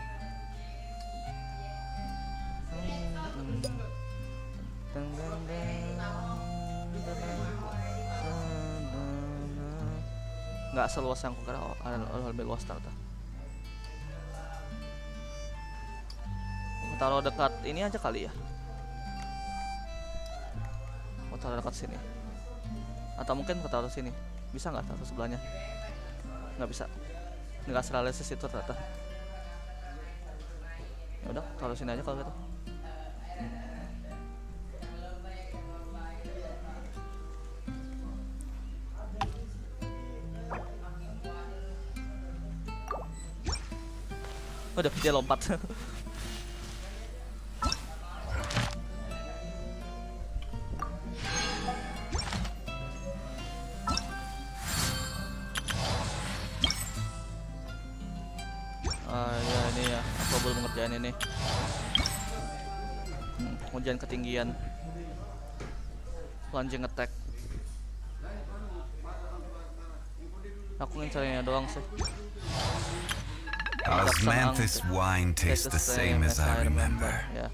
Nggak seluas yang kukira, lebih luas ternyata. Taruh dekat ini aja kali ya. Taruh dekat sini. Atau mungkin taruh sini. Bisa nggak taruh sebelahnya? Nggak bisa. Nggak realistis itu ternyata. Ya udah, taruh sini aja kalau gitu. Udah dia lompat. Ya ini ya, aku belum mengerjain ini. Ujian ketinggian, plunging attack. Aku ingin carinya doang sih. Osmanthus wine tastes the same as I remember. Yeah.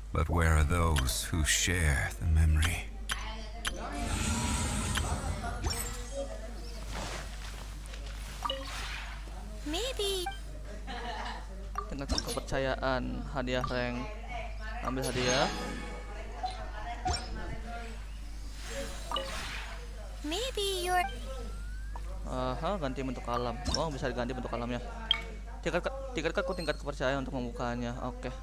But where are those who share the memory? Maybe. Tingkat kepercayaan, hadiah rank. Ambil hadiah. Maybe you're... ganti bentuk alam. Oh, bisa diganti bentuk alamnya. Tingkat kepercayaan untuk membukanya. Oke.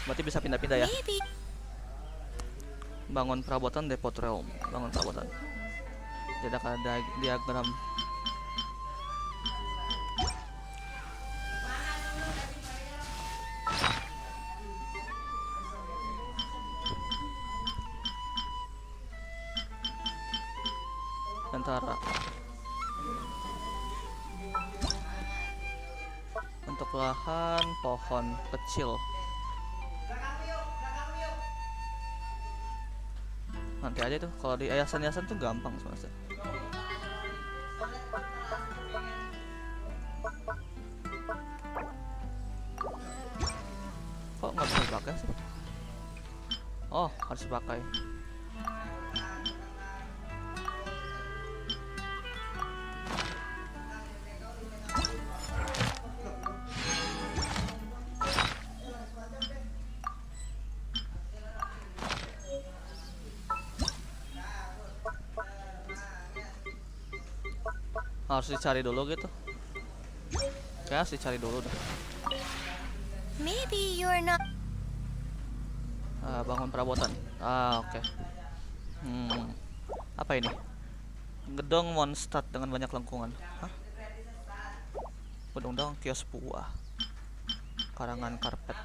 Berarti bisa pindah-pindah ya. Bangun perabotan depot realm. Bangun perabotan. Tidak ada diagram. Antara untuk lahan pohon kecil nanti aja tuh, kalau di yayasan-yayasan tuh gampang sebenarnya. Kok nggak bisa dipakai sih? Oh, harus dipakai. Harus dicari dulu gitu. Kayak harus dicari dulu deh. Maybe you're not. Bangun perabotan. Oke. Apa ini? Gedung Mondstadt dengan banyak lengkungan. Hah? Gedung kios buah. Karangan karpet.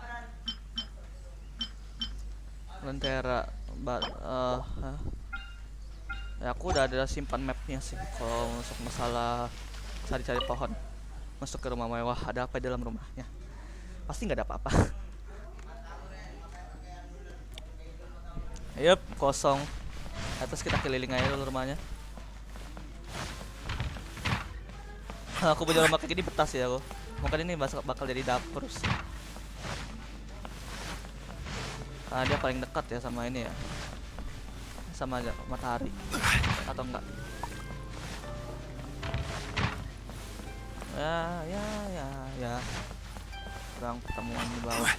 Lentera. Ya, aku udah ada simpan mapnya sih kalau untuk masalah cari-cari pohon. Masuk ke rumah mewah, ada apa di dalam rumahnya? Pasti nggak ada apa-apa. Yup, kosong. Atas kita keliling aja dulu rumahnya. Aku punya rumah kayak gini betah sih aku. Mungkin ini bakal jadi dapur sih. Dia paling dekat ya sama ini ya. Sama aja matahari atau enggak? Ya. Kurang pertemuan di bawah.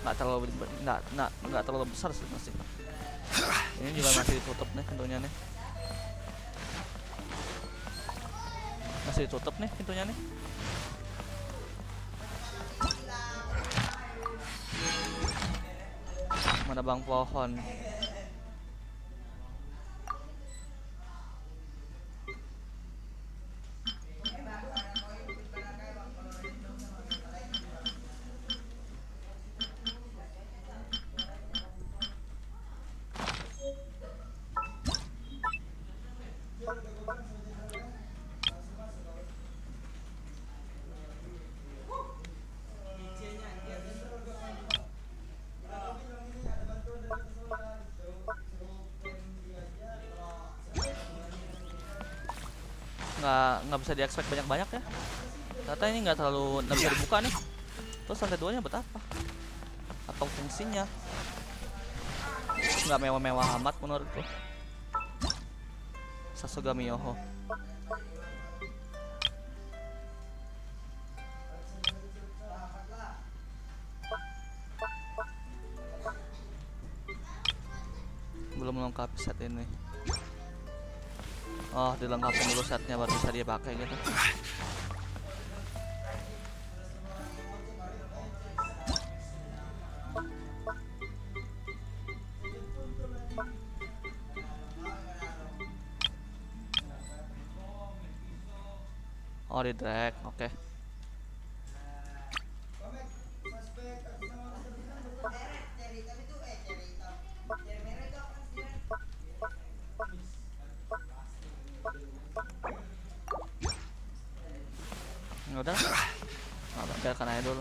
Nggak terlalu besar sih masih. Ini juga masih ditutup nih pintunya nih. Masih ditutup nih pintunya nih. Menebang pohon. Nggak bisa diekspek banyak-banyak ya. Ternyata ini nggak bisa dibuka nih. Terus lantai 2 nya buat apa? Apa fungsinya? Nggak mewah-mewah amat menurutku. Sasugami Yoho. Belum melengkapi set ini. Oh, dilengkapi dulu setnya baru bisa dia pakai gitu. Oh, di drag, oke. Udah, biarkan aja dulu.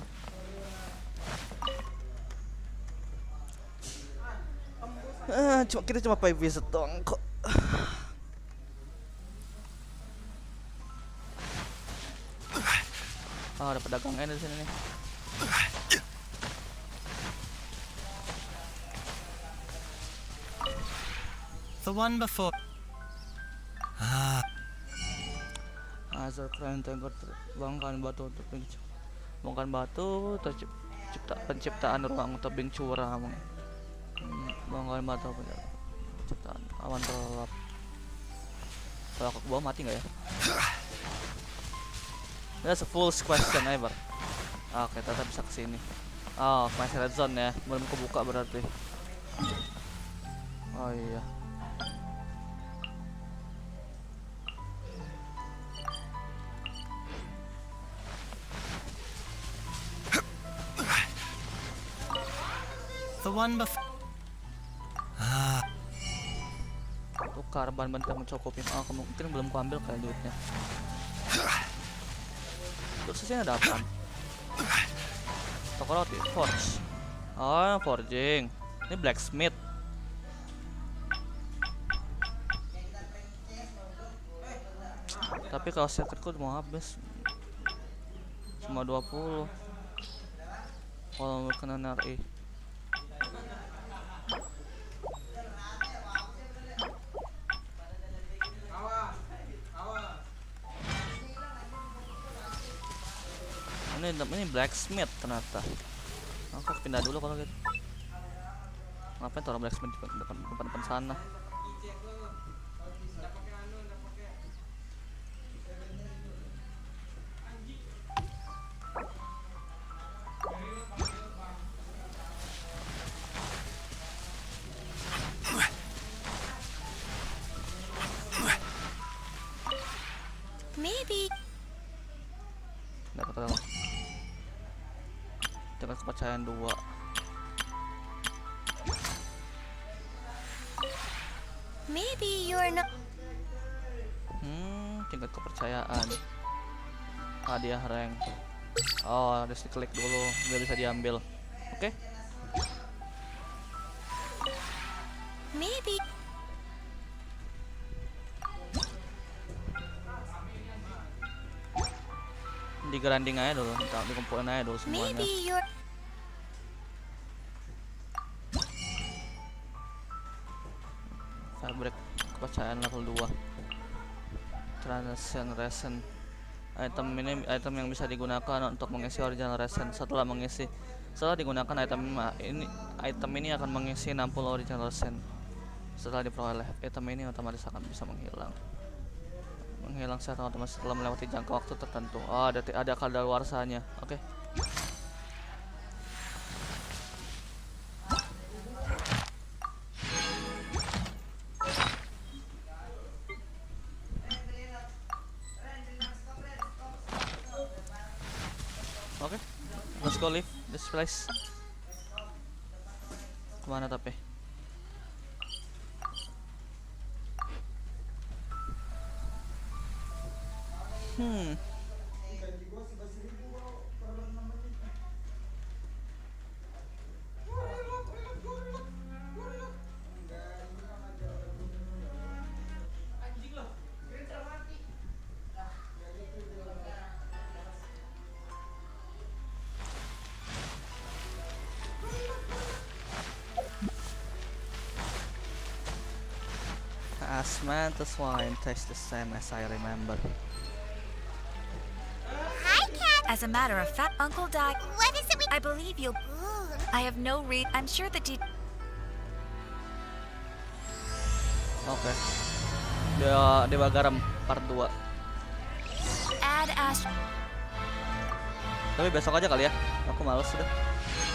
Kita cuma pay visit doang kok. Oh, ada pedagangnya di sini nih. The one before. Azar keren tengger bongkahan batu untuk bongkahan batu penciptaan ruang tebing curam. Bongkahan batu penciptaan awan terlelap. Kalau aku ke bawah mati nggak ya? That's a full question ever. Oke, tetap bisa kesini. Oh, masih red zone ya, belum kebuka berarti. Oh iya. The one before. Tukar ban-ban kamu cukupin. Oh, mungkin belum kuambil kayak duitnya. Terus sini ada apa? Toko roti, forge. Oh, forging. Ini blacksmith. Tapi kalau secretku mau habis. Cuma 20. Kalau kena nari. Ini blacksmith ternyata. Aku pindah dulu kalau gitu. Ngapain taruh blacksmith di depan sana? Maybe. Dapat apa? Tingkat kepercayaan 2. Maybe you're not. Tingkat kepercayaan. Hadiah rank. Oh, harus diklik dulu biar bisa diambil. Oke. Maybe. Digrinding aja dulu, dikumpulin aja dulu semuanya. Maybe you're. Fabric kepercayaan level 2. Transaction resin. Item ini item yang bisa digunakan untuk mengisi original resin. Setelah digunakan item ini akan mengisi 60 original resin. Setelah diperoleh, item ini otomatis akan bisa menghilang secara otomatis setelah melewati jangka waktu tertentu. Oh, ada kadaluarsanya. Oke. Oke. Let's go leave this place. Kemana tapi? Asmanthus wine tastes the same as I remember. Hi, Cat. As a matter of fact, Uncle Di, What is it we? I believe you'll. I have no I'm sure that Oke. Dewa Garam part 2. add Tapi besok aja kali ya. Aku males sudah.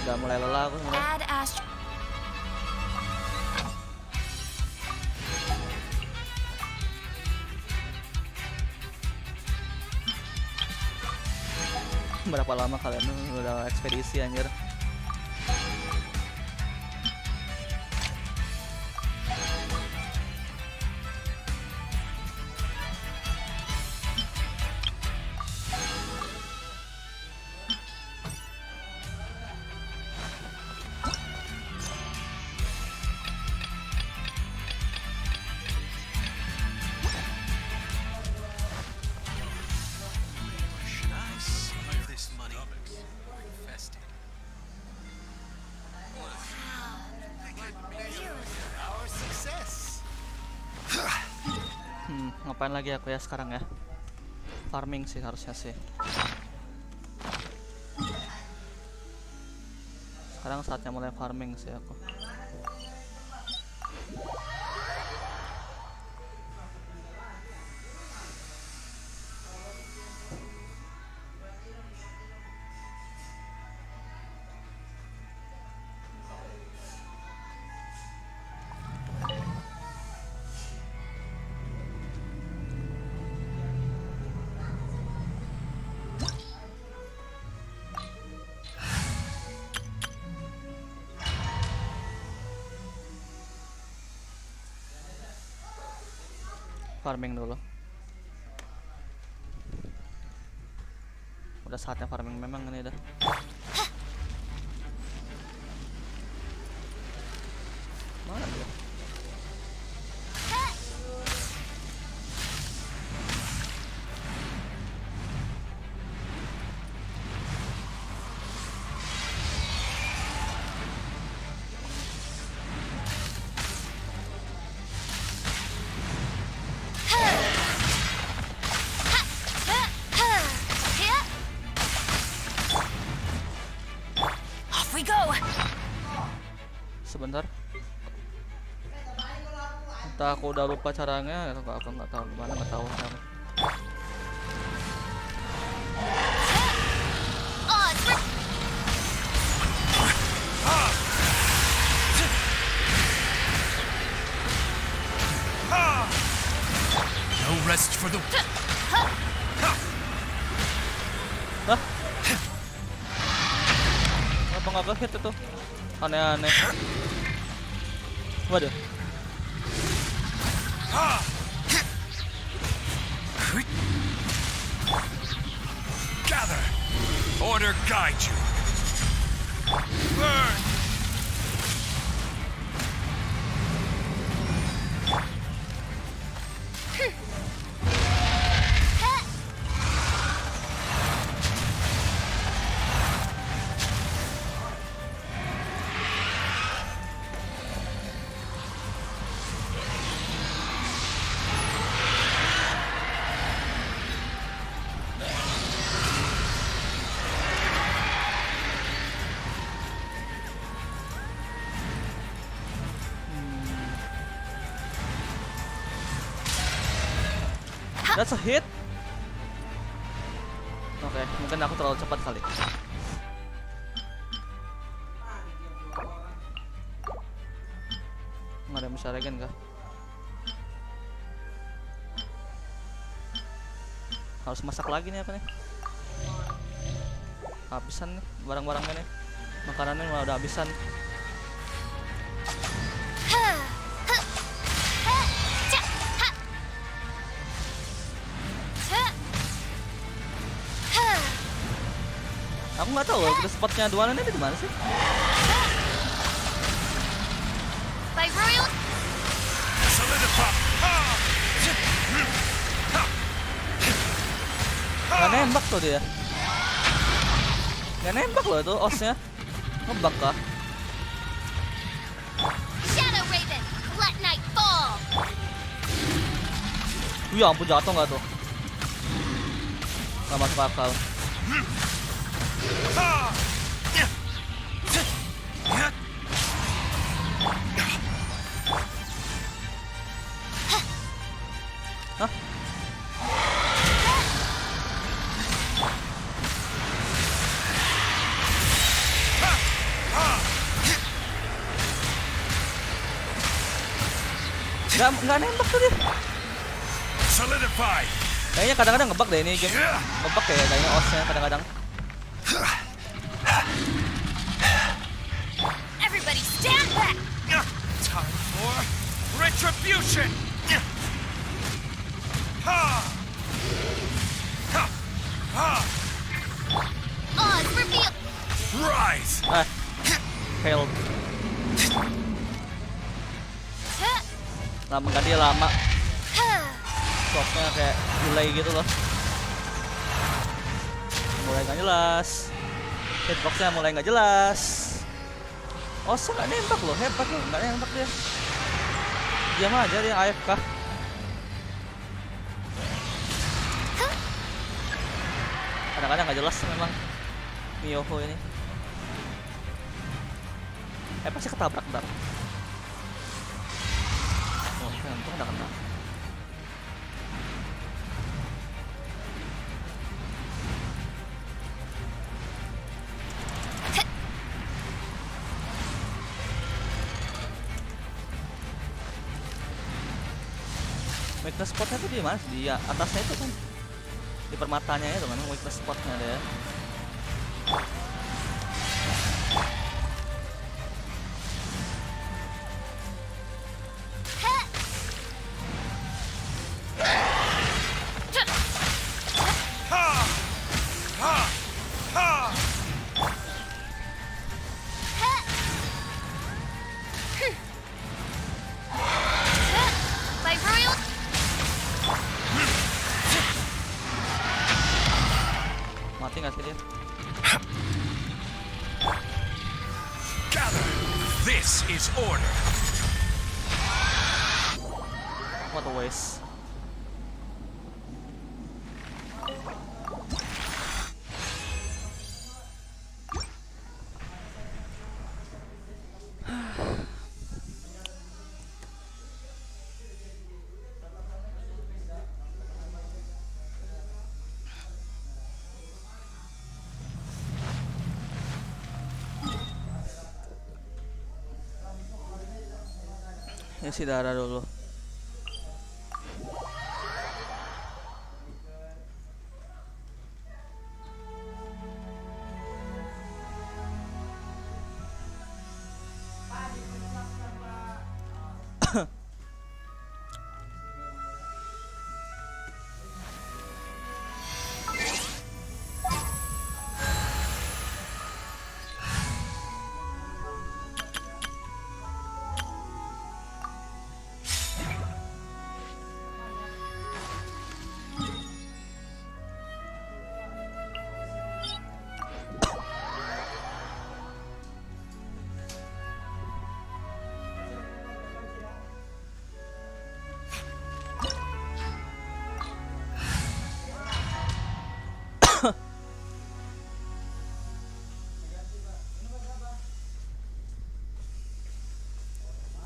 Udah mulai lelah aku sebenarnya. add Berapa lama kalian udah ekspedisi anjir? Ngapain lagi aku ya sekarang ya? Farming sih harusnya sih. Sekarang saatnya mulai farming sih aku. Farming dulu. Udah saatnya farming memang ini dah. Mana dia? Sebentar. Entah aku udah lupa caranya atau aku nggak tahu gimana, nggak tahu caranya. No rest for the... Hah? Kenapa nggak ke-hit itu? Aneh-aneh. Waduh. Gather. Order guide you. Burn. That's a hit. Oke, mungkin aku terlalu cepat kali. Nggak ada yang bisa regen kah? Harus masak lagi nih apa nih? Habisan nih barang-barangnya nih. Makanannya malah udah habisan. Aku nggak tahu loh, spotnya dualan ini di mana sih? By royal. Nggak nembak tuh dia. Nggak nembak loh itu osnya. Ngebak kah? Shadow Raven, let night fall. Ya ampun, jatuh nggak tuh? Nggak masuk akal. Hah? Nggak nembak tuh dia. Solidify. Kayaknya kadang-kadang ngebug deh ini game. Ngebug ya kayaknya osnya kadang-kadang. Everybody stand back. Time for retribution. Oz reveal. Rise. Failed. Lama kan dia lama. Swapnya kayak delay gitu loh. Mulai nggak jelas. Hitboxnya mulai nggak jelas. Osa nggak nembak loh, hebat loh, nggak nembak dia. Diam aja dia AFK. Kadang-kadang nggak jelas memang Miyoho ini. Pasti ketabrak ntar. Oh, untung udah kena. Weakness spotnya tuh di mana? Di atasnya itu kan, di permatanya itu kan weakness spotnya ada ya. nggak sih dia? Gather. This is order. What a waste. Isi darah dulu.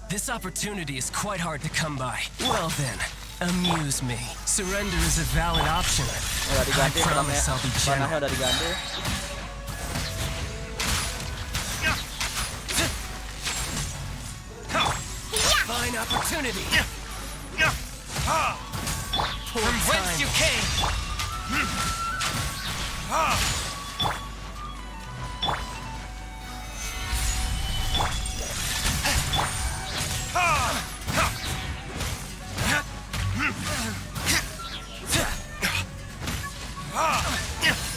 This opportunity is quite hard to come by. Well then, amuse me. Surrender is a valid option. I promise I'll be gentle. Udah diganti. Fine opportunity. From whence you came.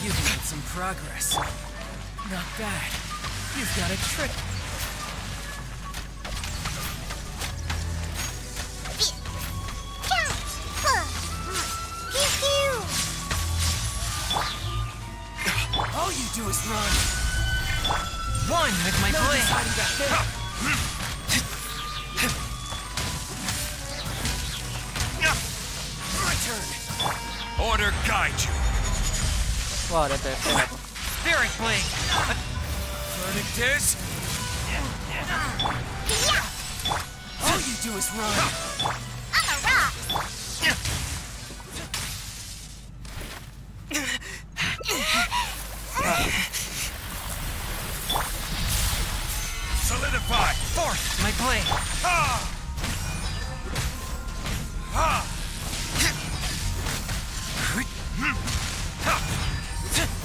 You've made some progress. Not bad. You've got a trick. All you do is run. One with my blade. My turn. Order guide you. Wah, ada TP apa? Spirit blade. Verdict is All you do is run. On the rock. solidify. Force my blade.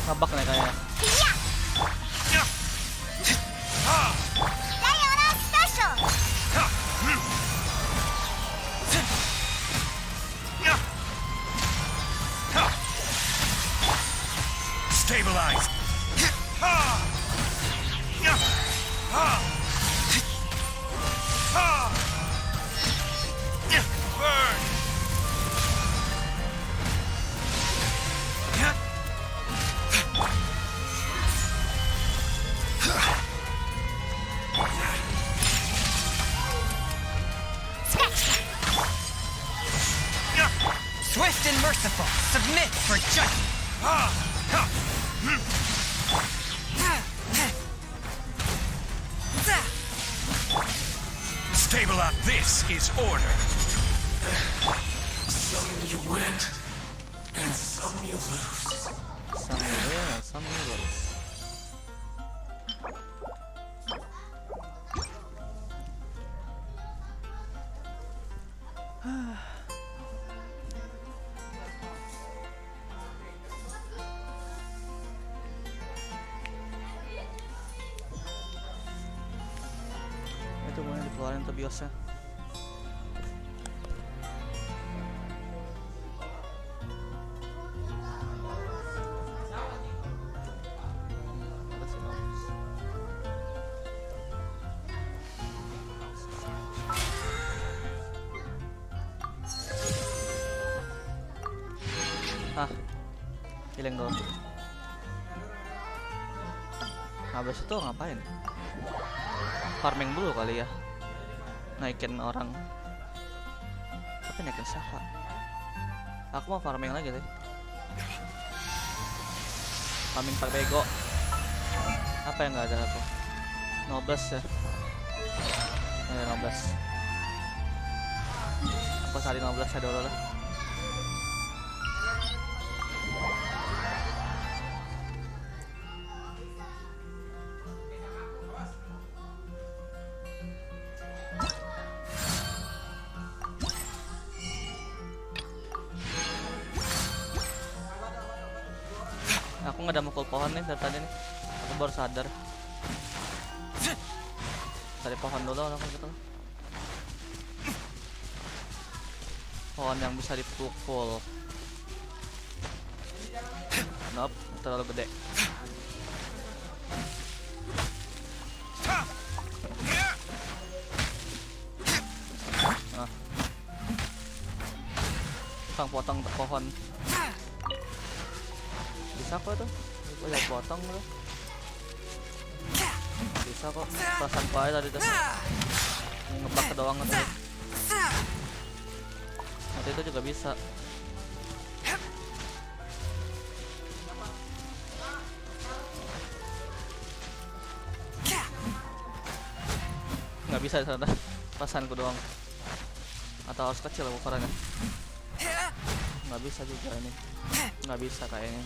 Nabak nih kayaknya. Diana special. Stabilize. Burn. Swift and merciful. Submit for judgment. Stabilize. This is order. Some you win, and some you lose. Some you win and some you lose. Itu boleh dikeluarin tuh biosnya. Ah, hilang dong. Habis itu ngapain? Farming dulu kali ya. Naikin orang. Tapi naikin siapa? Aku mau farming lagi deh. Farming pak bego. Apa yang nggak ada aku? Nobles ya. 15. Aku cari 15 ya dulu lah. Aku nggak ada mukul pohon nih dari tadi nih. Aku baru sadar. Cari pohon dulu langsung gitu. Pohon yang bisa dipukul. Nope, terlalu gede. Nah. Potong pohon. Bisa kok itu? Bisa potong tuh. Bisa kok. Perasaan kok aja tadi tuh. Ngebak ke doang tadi. Nanti itu juga bisa. Nggak bisa ternyata. Perasaanku doang. Atau harus kecil ukurannya. Nggak bisa juga ini. Nggak bisa kayaknya.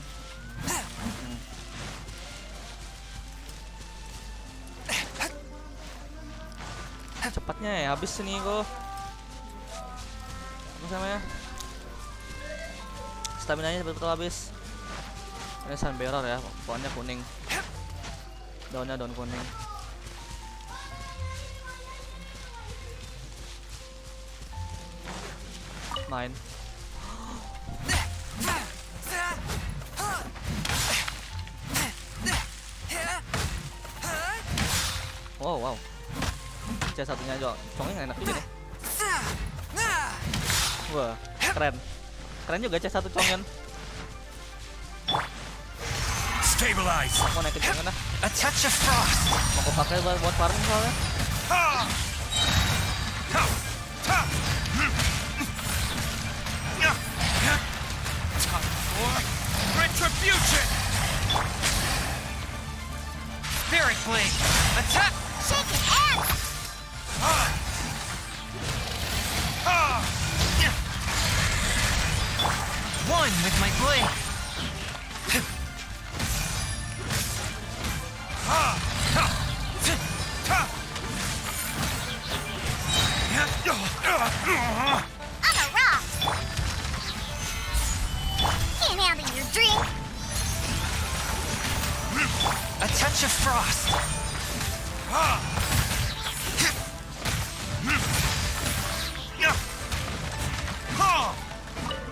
Cepatnya ya habis ini kok. Apa namanya? Stamina-nya betul-betul habis. Ini sunbearer ya, pohonnya kuning. Daunnya daun kuning. Main. Wow. C1-nya aja, congnya enak juga nih. Wah, keren. Keren juga C1 congen. Stabilize. Aku naikin congen dah. A touch of frost. Mau aku pakai buat farming soalnya. Time for retribution. Spirit blade. Attack. Shake it out! One with my blade. I'm a rock! Can't handle your drink! A touch of frost.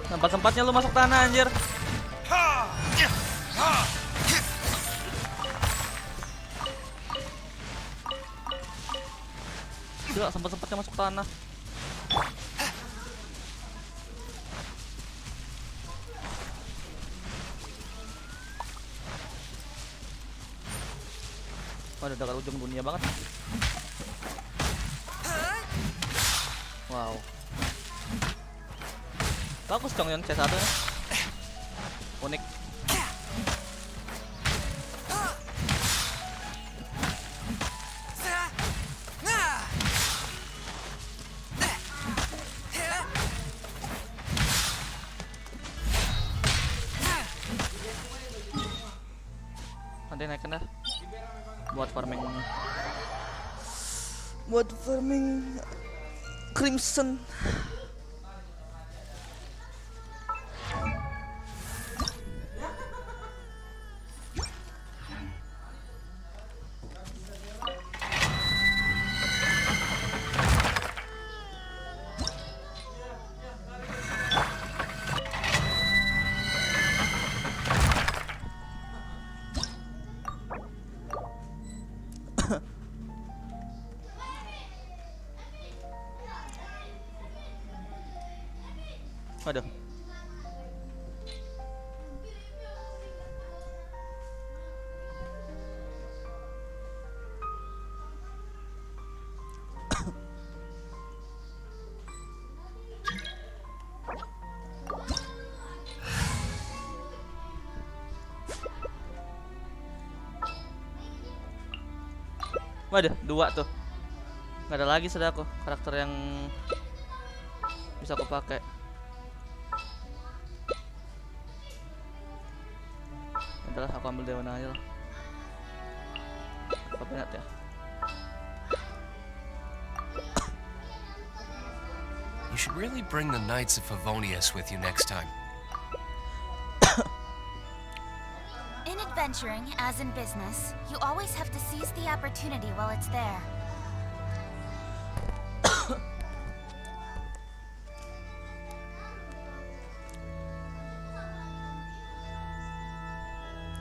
Sempat-sempatnya lu masuk tanah anjir. Gila, sempat-sempatnya masuk tanah. Waduh, dekat ujung dunia banget. Wow. Bagus dong yang C1 nya. Unik. Nanti naikin dah. Buat farming Crimson. Waduh, 2 tuh. Nggak ada lagi sudah aku karakter yang bisa aku pakai. Adalah aku ambil Dewan aja lah. Apa banget ya? You should really bring the Knights of Favonius with you next time. In adventuring, as in business, you always have to seize the opportunity while it's there.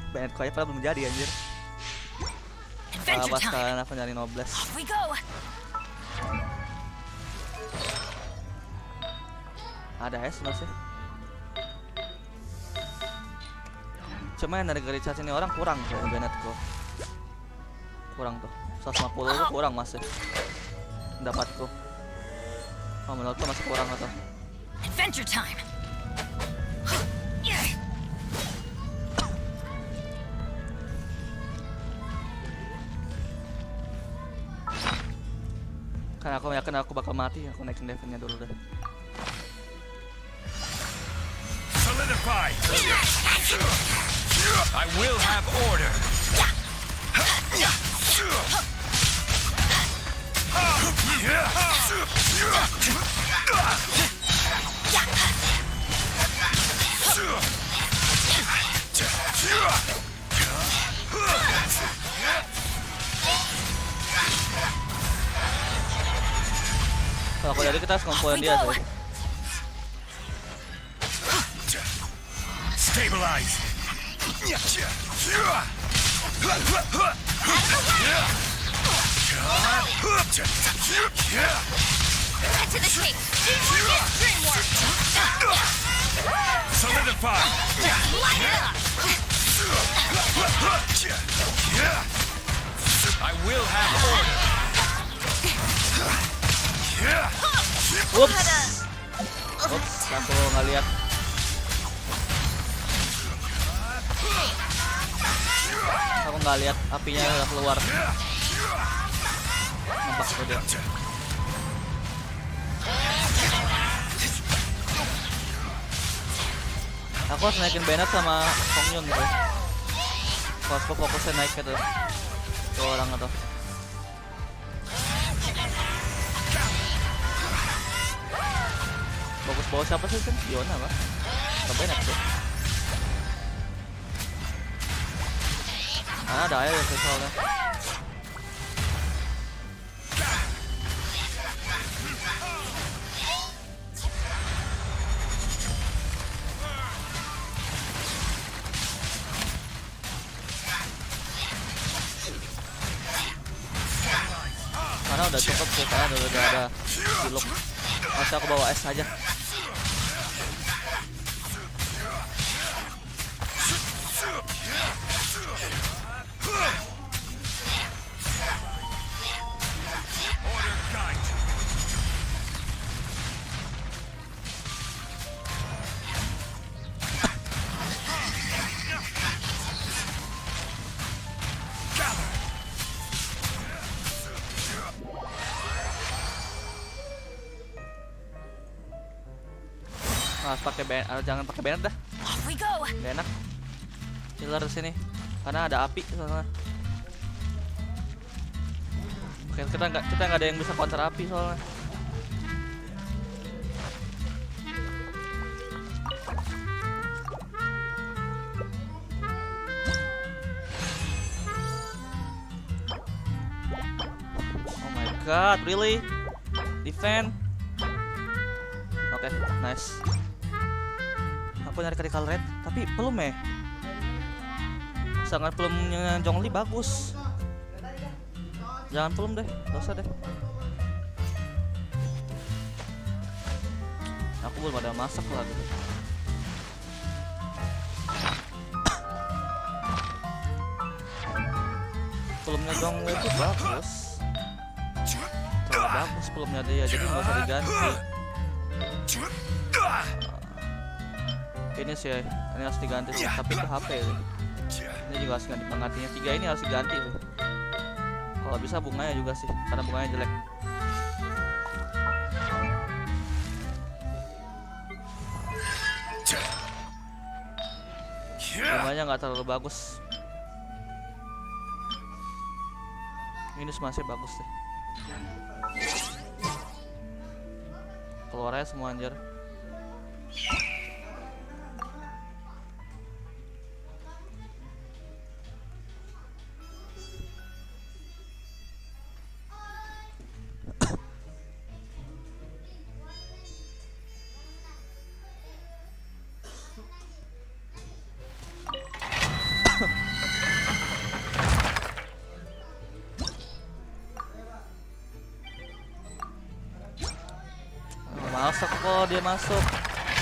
Banyak kaya padahal belum jadi anjir. Awas kalian aku nyari nobles. Off we go. Ada es nggak sih? Cuma yang dari Gerica sini orang kurang tuh Bennettku. Kurang tuh 150 tuh kurang masih dapatku. Oh menurutku masih kurang atau? Adventure time. Karena aku yakin aku bakal mati, aku naikin levelnya dulu deh. Solidify! I will have order! Kalau aku jadi kita harus ngumpulin dia sih. Stabilize! Cut to the chase. Dream work. Solidify! Light it up. I will have order! Ups, aku nggak lihat. Aku nggak lihat apinya udah keluar. Nampak udah. Aku harus naikin Bennett sama Songyun gitu. Kalau aku fokusnya naik gitu. Ke orang atau. Fokus bawah siapa sih kan? Yona apa? Atau Bennett tuh? Ah, ada aja sih soalnya. Karena udah cukup sih, karena udah ada siluk. Masih aku bawa es aja. Pakai Bennett, jangan pakai Bennett dah. Gak enak. Killer di sini karena ada api soalnya. Oke, kita nggak ada yang bisa counter api soalnya. Oh my god, really? Defend. Oke, nice. Aku nyari critical red, tapi belum ya. Sangat belumnya Zhongli bagus. Jangan belum deh, gak usah deh. Aku belum ada masak lagi. Belumnya Zhongli itu bagus. Terlalu bagus belumnya dia, jadi nggak usah diganti. Ini sih, ini harus diganti sih, tapi ke HP sih. Ini juga harus ganti penggantinya 3 ini harus diganti sih. Kalau bisa bunganya juga sih, karena bunganya jelek. Bunganya nggak terlalu bagus. Ini masih bagus deh. Keluarnya semua anjir. Masuk kok dia masuk.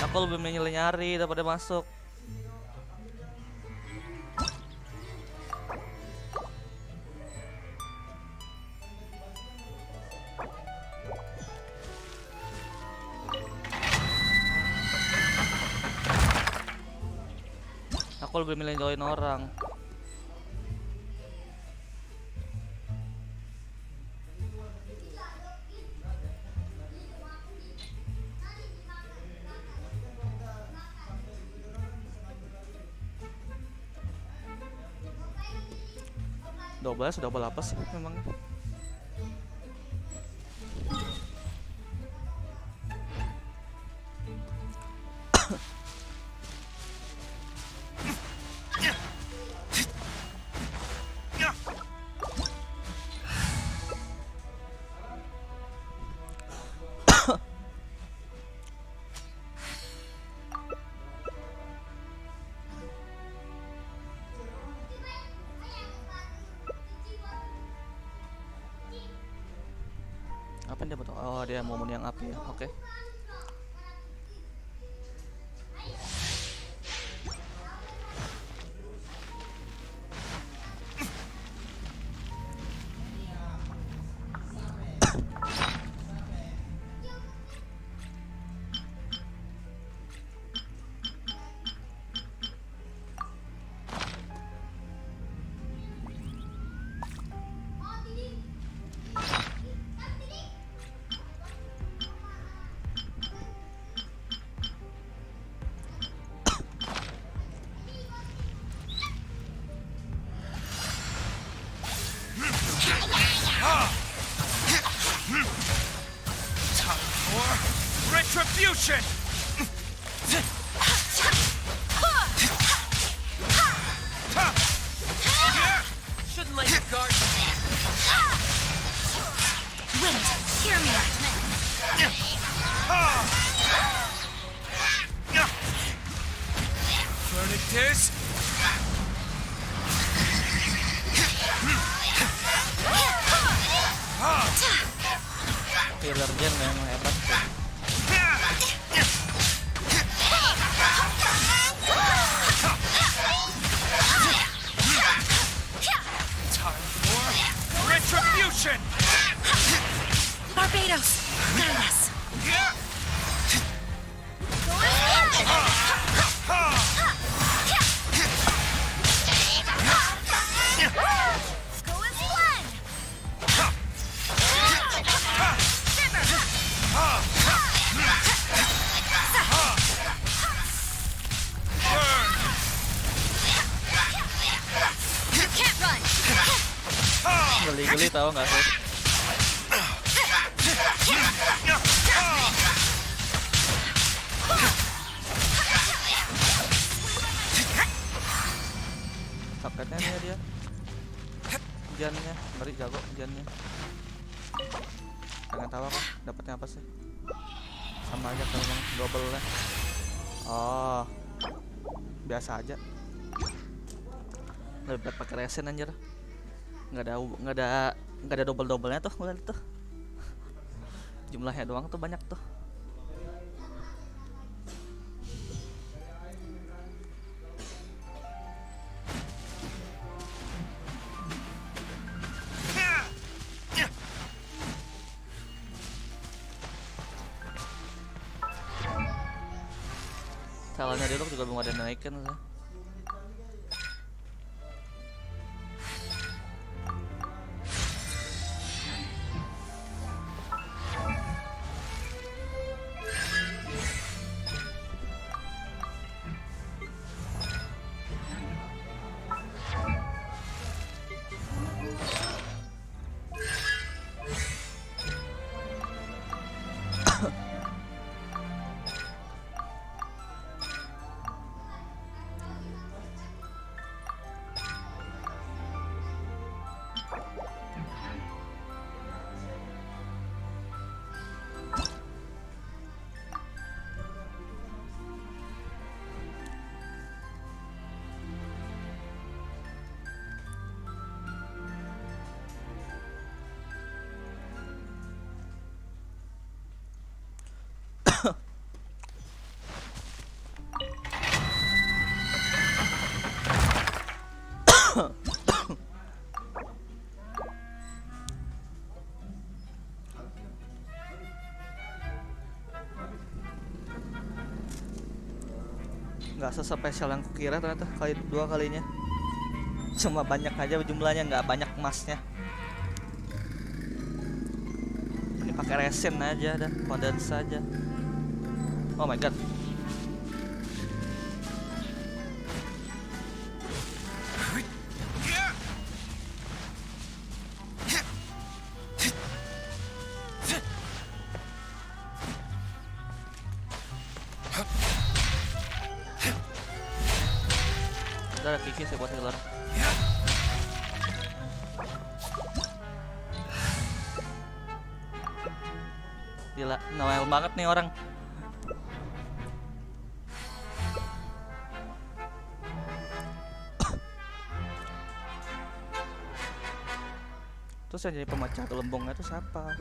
Aku lebih memilih nyari daripada masuk. Aku lebih milih join orang. 12 double apa sih memang? Apa dia betul? Oh, dia momen yang api ya. Oke. Retribution! Shouldn't let your guard. Wait, hear me. Furnitus! Killer Gen memang hebat tuh. Retribution! Barbados, guide us. Geli-geli tahu nggak sih? Paketnya nih dia. Jannya, ngeri jago jannya. Pengen tahu apa? Dapatnya apa sih? Sama aja kalau yang double lah. Oh, biasa aja. Lebih baik pakai resin anjir. Nggak ada double-doublenya tuh, ngeliat tuh. Jumlahnya doang tuh banyak tuh. Salahnya dia juga belum ada naikin sih. Nggak sespesial yang kukira ternyata dua kalinya. Cuma banyak aja jumlahnya, nggak banyak emasnya. Ini pakai resin aja dah, kondens saja. Oh my god. Ada kiki sih buat healer. Gila, Noel banget nih orang. Terus yang jadi pemecah gelembungnya itu siapa?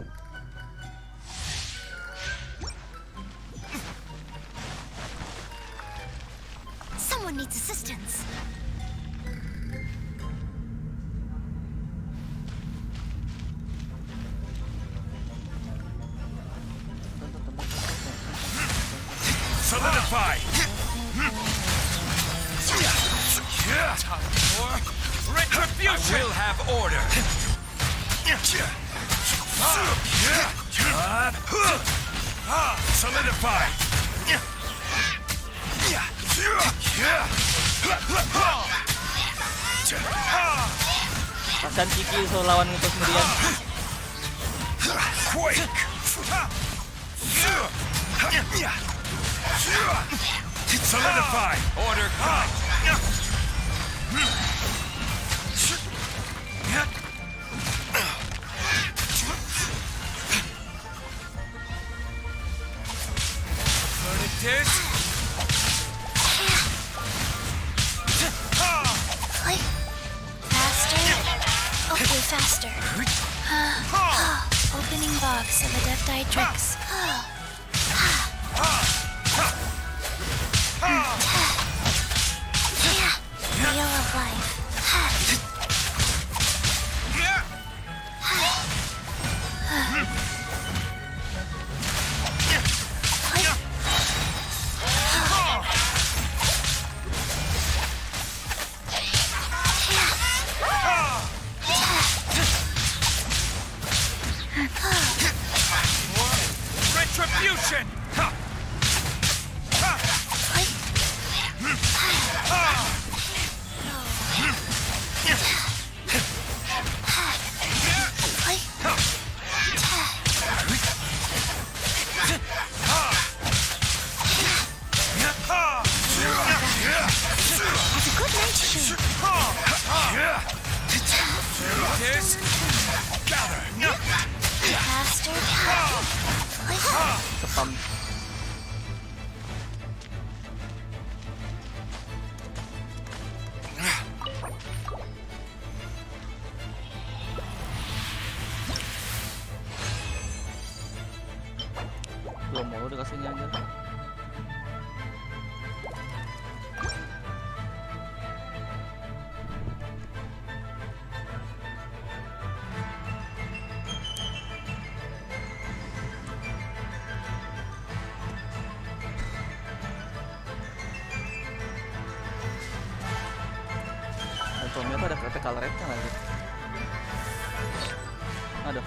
Someone needs assistance. Solidify! Time for retribution! I will have order! Solidify! Pasan Kiki so lawan itu sendirian. Quake! Solidify! Order come! Learn it is. Faster? Okay, faster. Opening box of Adepti-Trix. Wheel of Life. Retribution! Spam. Belum mau dikasihnya aja. Ternyata ada critical rate-nya lagi. Aduh.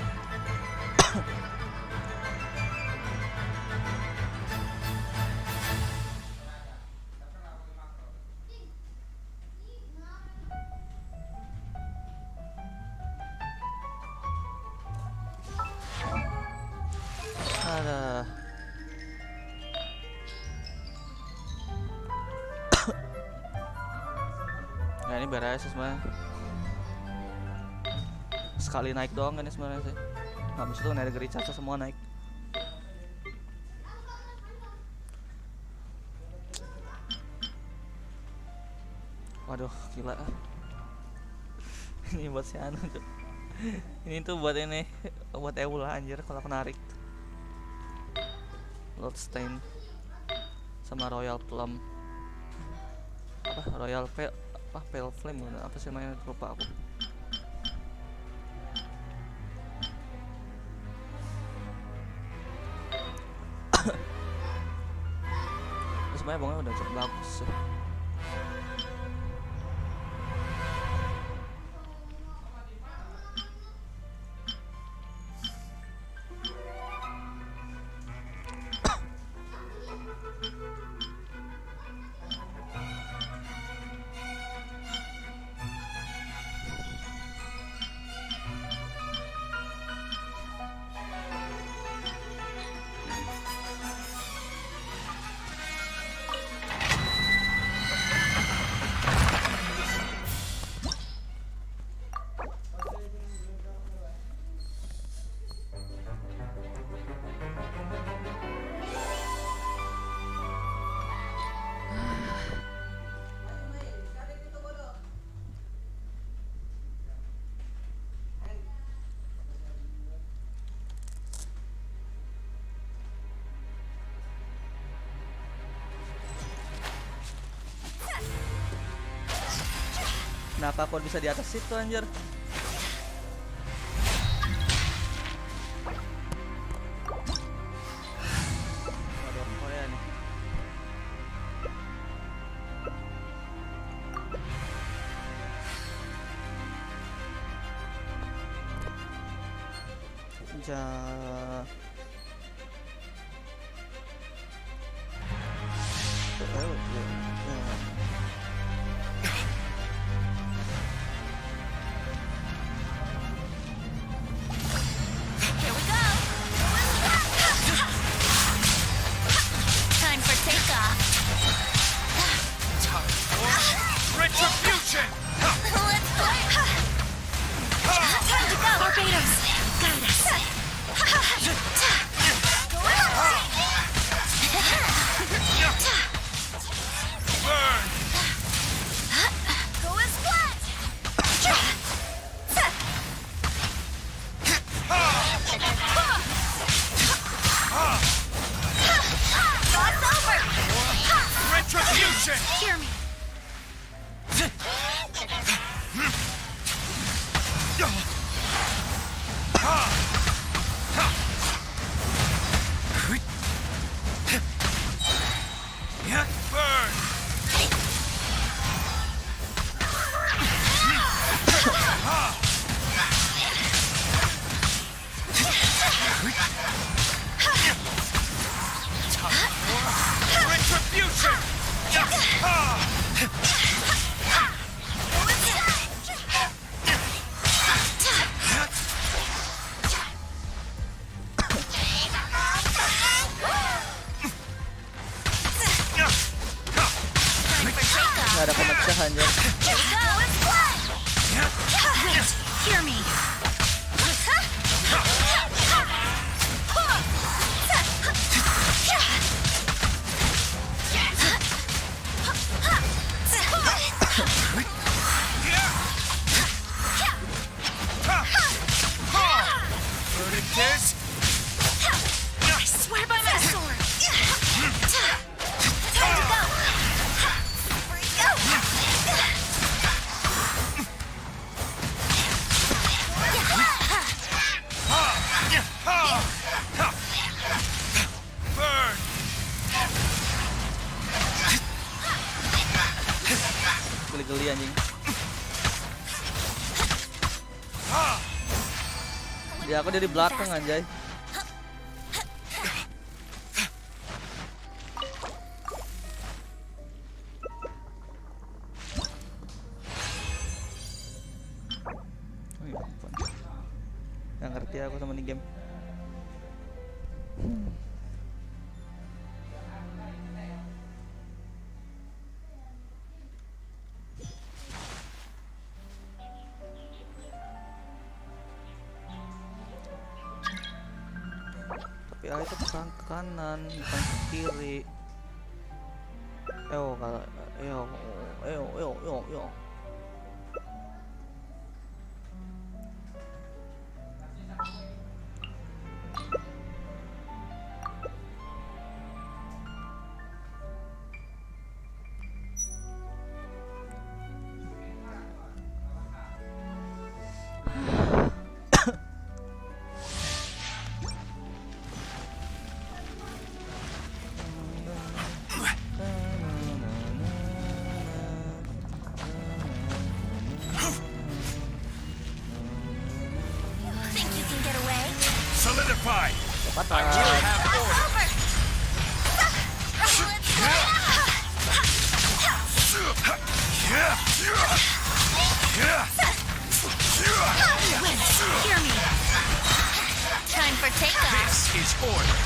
Ada. Nah ini beres sih sebenarnya. Sekali naik doang kan ini sebenarnya sih. Habis itu negeri caca semua naik. Waduh gila. Ini buat si Anu tuh. Ini tuh buat ini, buat Eula anjir kalau aku narik. Lord sama Royal Plum. Apa Royal Pale Flame apa sih namanya, lupa aku. Sebenarnya pokoknya udah cukup bagus. Kenapa kok bisa di atas situ anjir? Ada orang Korea nih. Nggak ada pemecah anjir. Hear me. I swear by my sword. Time to go. Geli-geli anjing. Ya aku dari belakang anjay. Oh iya, ampun. Nggak ngerti aku sama ini game. Tapi itu bukan ke kanan, bukan ke kiri. Yo. patah. Hear me. Time for takeoff. This is order.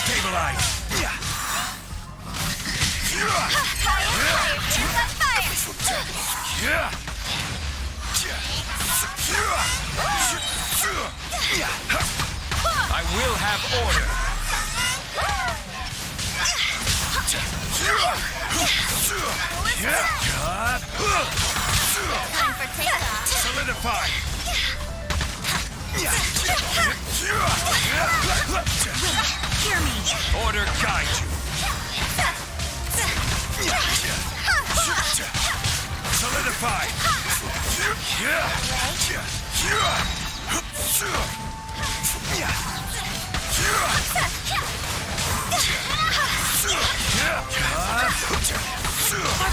Stabilize. I will have order. Time for takeoff. Solidify. Hear me. Order guide you. Solidify.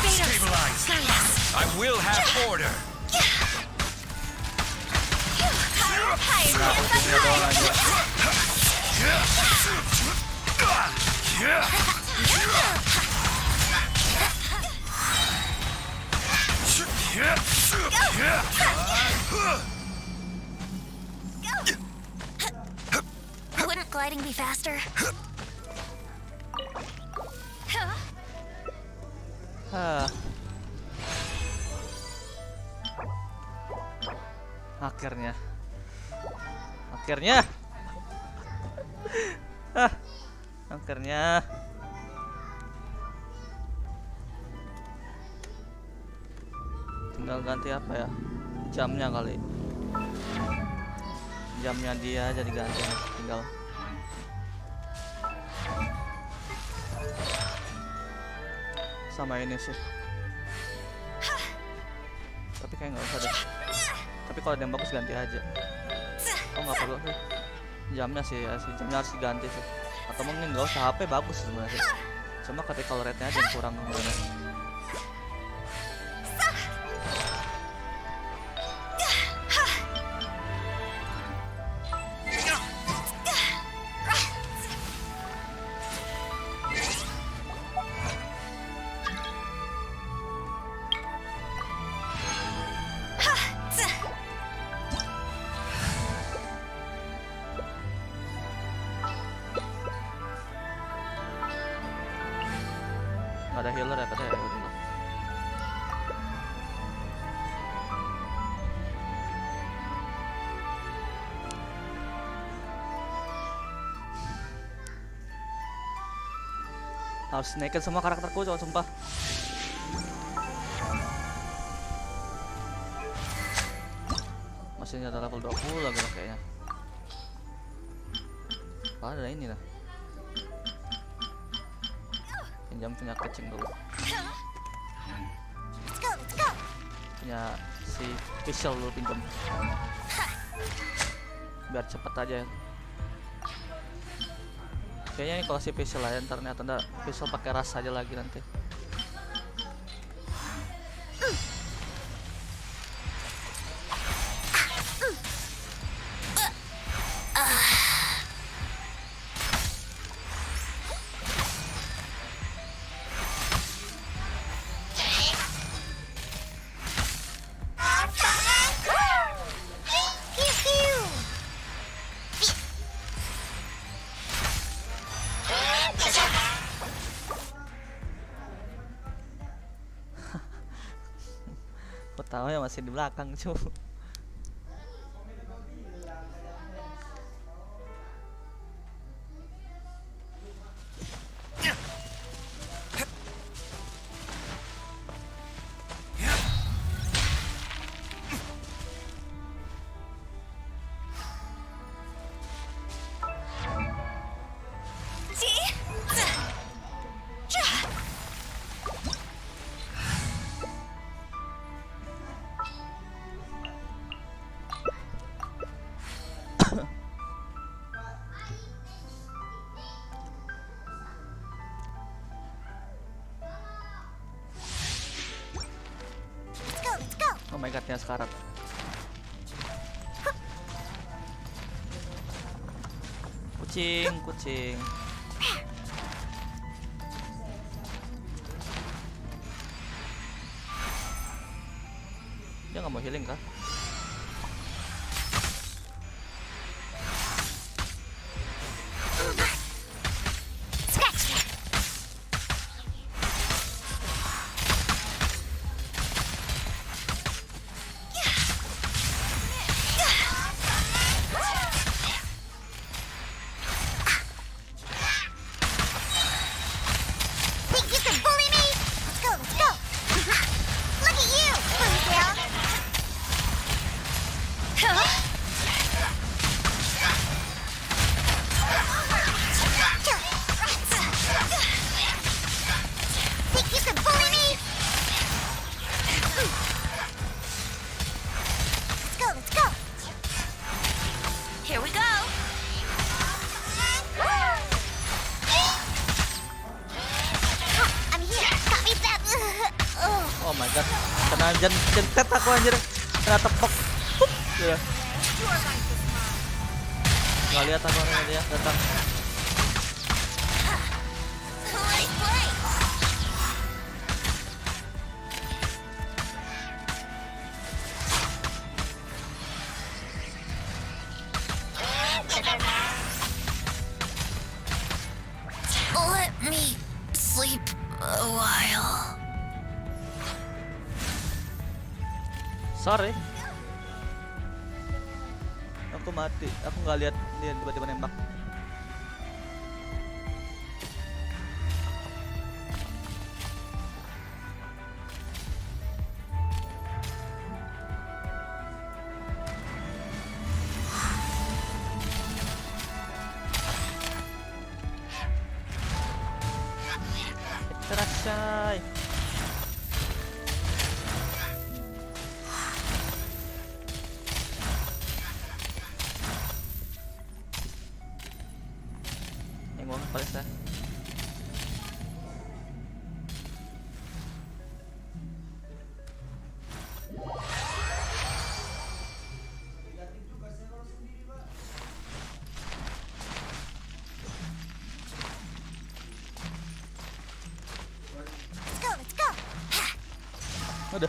Stabilize. I will have order. Wouldn't gliding be faster? Akhirnya tinggal ganti apa ya, jamnya kali, jamnya dia jadi ganti, tinggal sama ini sih, tapi kayak nggak usah deh. Tapi kalau ada yang bagus ganti aja. Oh nggak perlu sih. Jamnya sih ya, jamnya harus diganti sih. Atau mungkin nggak usah, HP bagus sebenarnya. Cuma ketika rate-nya aja yang kurang sebenarnya. Nggak ada healer ya katanya, ya udah. Harus naikin semua karakterku coba, sumpah. Masih nyata level 20 lagi lah kayaknya. Ada ini lah. Pinjam punya kecing dulu. Punya si facial dulu pinjam. Biar cepet aja ya. Kayaknya ini kalau si facial aja, ntar tanda facial pakai ras aja lagi nanti. Tahu ya masih di belakang cuy. sekarat. Kucing. Dia nggak mau healing kah? Oh my god, kena jentet aku anjir, kena tepok. Ya. Nggak lihat aku orangnya dia datang. Let me sleep a while. Sorry, aku mati. Aku nggak lihat dia tiba-tiba nembak. Terasai. Palestra. Let's go. Udah.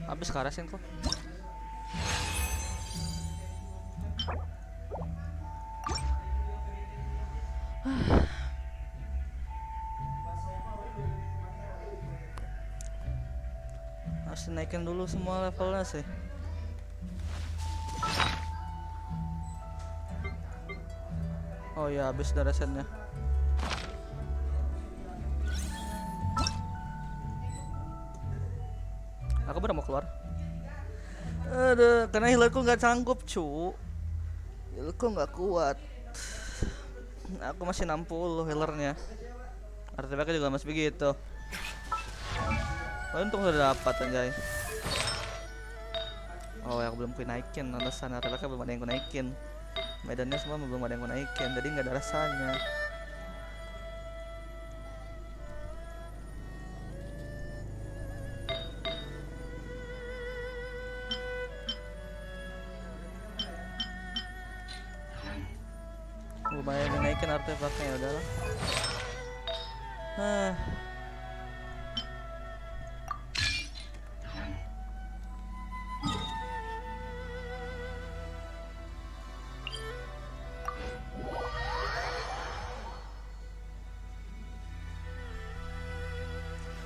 Habis karasin kok. Harus naikin dulu semua levelnya sih. Oh ya, habis darah setnya. Aku baru mau keluar. Aduh, karena healerku nggak sanggup, cu. Healerku nggak kuat. Aku masih 60 healernya. Artefaknya juga masih begitu. Untung sudah dapat anjay. Oh, yang belum ku naikin. Alasan artefaknya belum ada yang ku naikin. Medannya semua belum ada yang ku naikin. Jadi nggak ada rasanya. Lumayan naikin artefaknya, ya udahlah.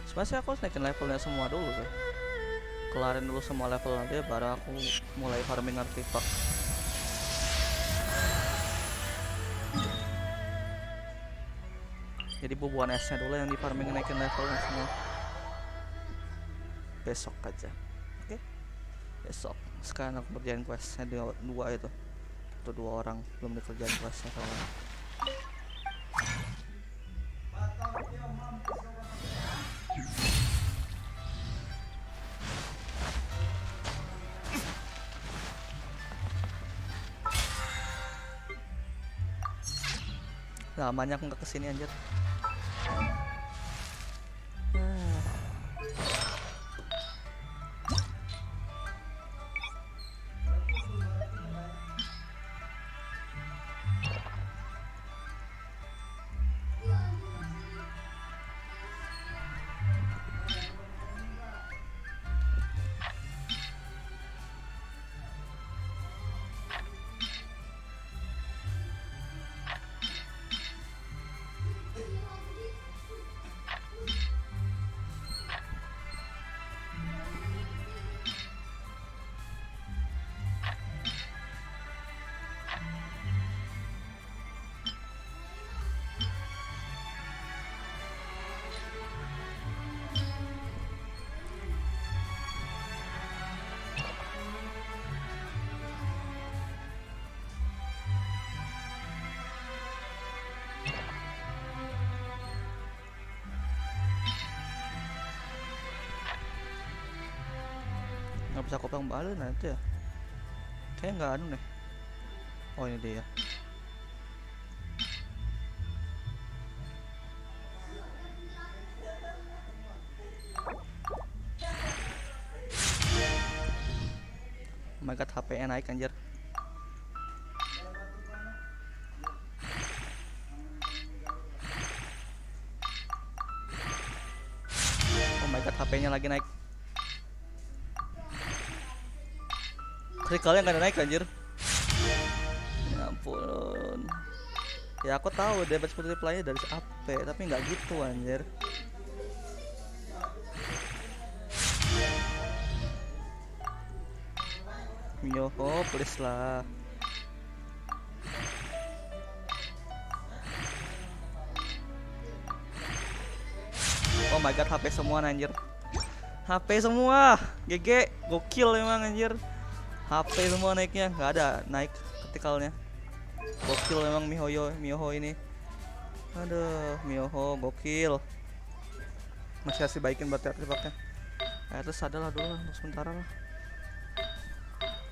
Sebenarnya aku harus naikin levelnya semua dulu sih. Kelarin dulu semua level nanti baru aku mulai farming artefak. Jadi bubuhan esnya dulu yang di farming, naikin levelnya semua. Besok aja. Oke? Besok. Sekarang aku kerjain questnya dua itu. Itu 2 orang belum dikerjain questnya soalnya. Lamanya aku nggak kesini anjir. Nggak bisa kopang balik nanti ya. Kayaknya nggak anu nih. Oh ini dia. Oh my god, HP-nya naik anjir. Oh my god, HP-nya lagi naik. Klik kalian gak ada naik anjir. Ya ampun. Ya aku tahu dia seperti play dari HP, tapi nggak gitu anjir. Yoho, please lah. Oh my god, HP semua anjir. HP semua. GG, gokil emang anjir. HP semua naiknya, nggak ada naik kritikalnya. Gokil memang Mihoho ini. Aduh, Mihoho gokil. Masih kasih baikin buat artefaknya. Terus adalah dulu lah untuk sementara lah.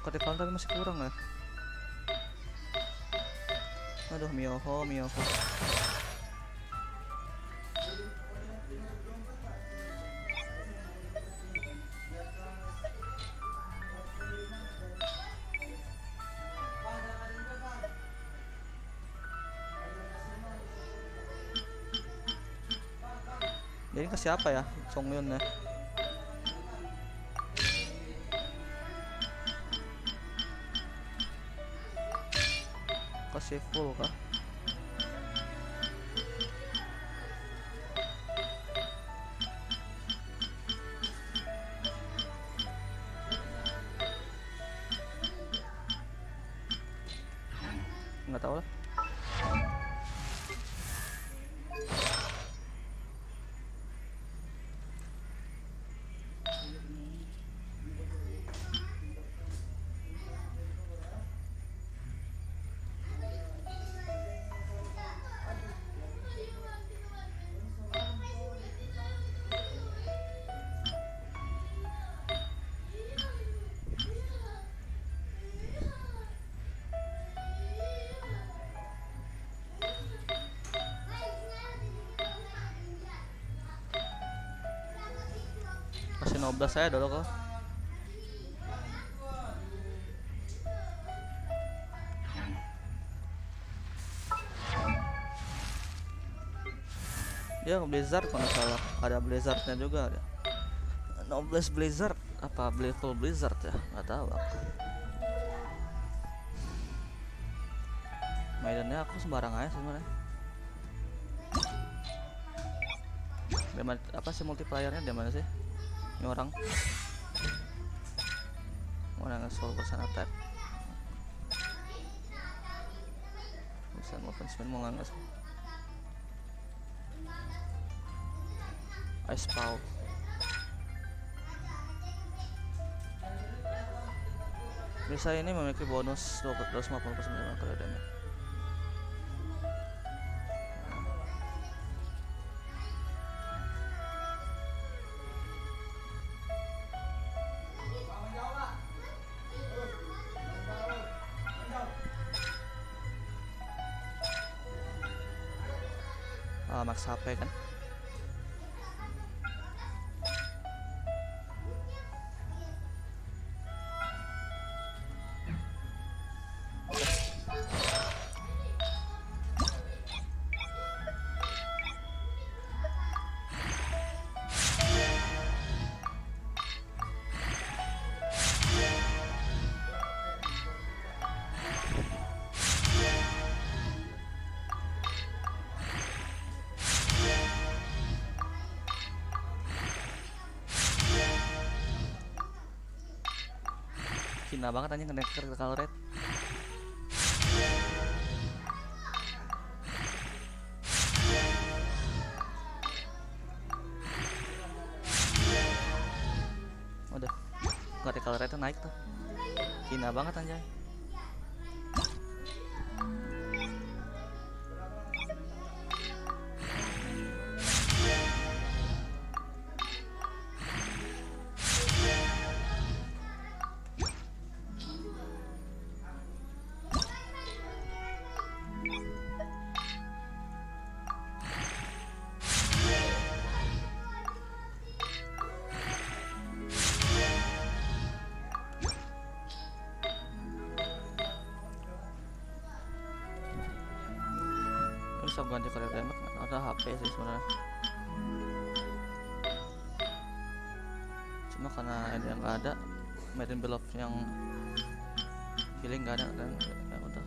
Kritikal tapi masih kurang ya. Aduh, Mihoho. Jadi kasih apa ya, Songyun ya? Kasih full kah? Nggak tahu lah. Kasih 16 saya dulu kok. Dia Blizzard kalau nggak salah, ada Blizzardnya juga ada. 16 Blizzard apa Full Blizzard ya, nggak tahu aku. Mainannya aku sembarang aja sebenarnya. Apa sih multiplayernya di mana sih? Ini orang mana nge-soul person attack. Bisa open spin mau nggak? Ice Pow. Bisa ini memiliki bonus 250% kali damage. max HP kan. Kina banget anjing kena critical rate. Udah critical rate naik tuh. Kina banget anjay. Bisa ganti karir damage ada HP sih sebenarnya, cuma karena ada yang nggak ada Maiden Beloved yang healing nggak ada kan, ya udah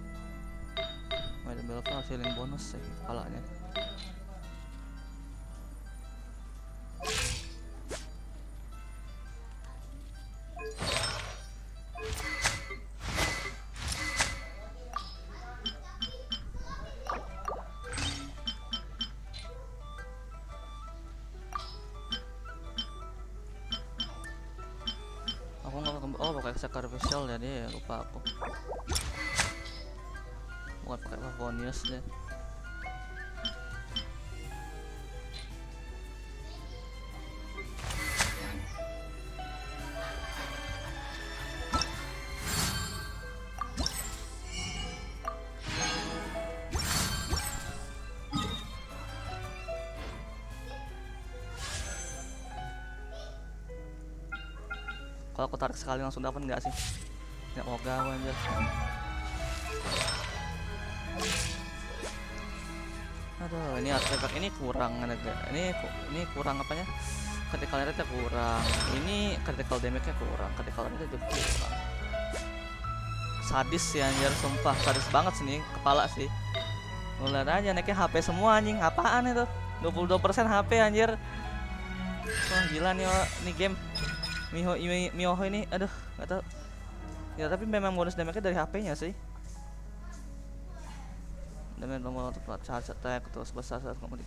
Maiden Beloved harus healing bonus sih kepalanya. Oh pakai sacrificial ya dia, lupa aku. Bukan pakai Favonius deh. Kalau aku tarik sekali langsung dapat nggak sih? Nggak mau gawe anjir. Aduh, ini artefak ini kurang ini kurang apanya? Critical rate-nya kurang. Ini critical damage-nya kurang, critical rate-nya juga kurang. Sadis sih anjir, sumpah sadis banget sih nih kepala sih. Lihat aja naiknya HP semua anjing, apaan itu? 22% HP anjir. Wah gila nih game. Miho ini, aduh, nggak tahu. Ya tapi memang bonus damage-nya dari HP-nya sih. Damage nomor untuk charge attack terus besar saat kemudian.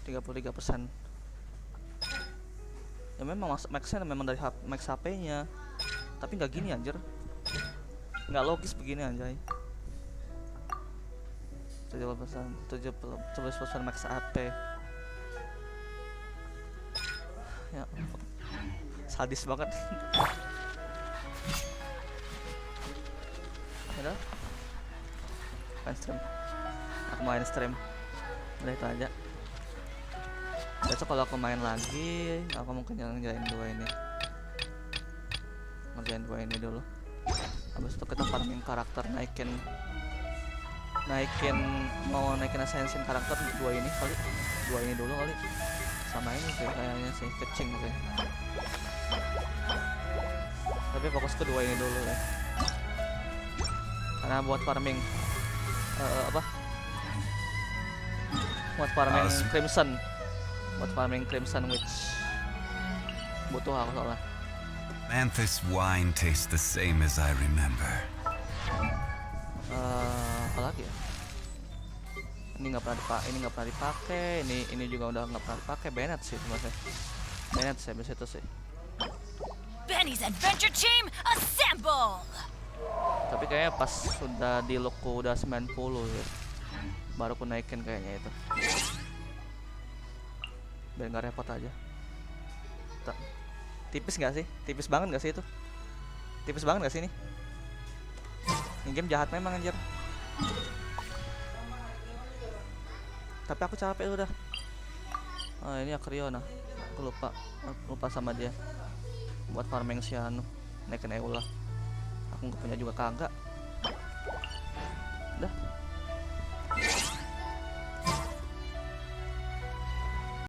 33%. Ya memang max-nya memang dari max HP-nya. Tapi nggak gini anjir. Nggak logis begini anjay. 17% max HP. Ya, sadis banget. Udah, main stream. Aku main stream. Udah itu aja. Besok kalau aku main lagi, aku mungkin ngerjain dua ini dulu. Habis itu kita farming karakter, naikin ascension karakter dua ini dulu kali. Sama ini sih kayaknya sih kecing sih, tapi fokus kedua ini dulu ya, karena buat farming crimson witch butuh aku soalnya. Manthus wine tastes the same as I remember. Apa lagi ya? Ini nggak pernah dipakai, ini juga udah nggak pernah dipakai. Bennett sih maksudnya. Bennett sih habis itu sih. Benny's Adventure Team assemble. Tapi kayaknya pas sudah di loko udah 90 ya, baru aku naikin kayaknya itu. Biar nggak repot aja. Tipis nggak sih? Tipis banget nggak sih itu? Tipis banget nggak sih ini? Ini game jahat memang anjir. Tapi aku capek udah. Oh ini Akrio nah. Aku lupa sama dia. Buat farming si anu naikin Eula. Aku nggak punya juga kagak.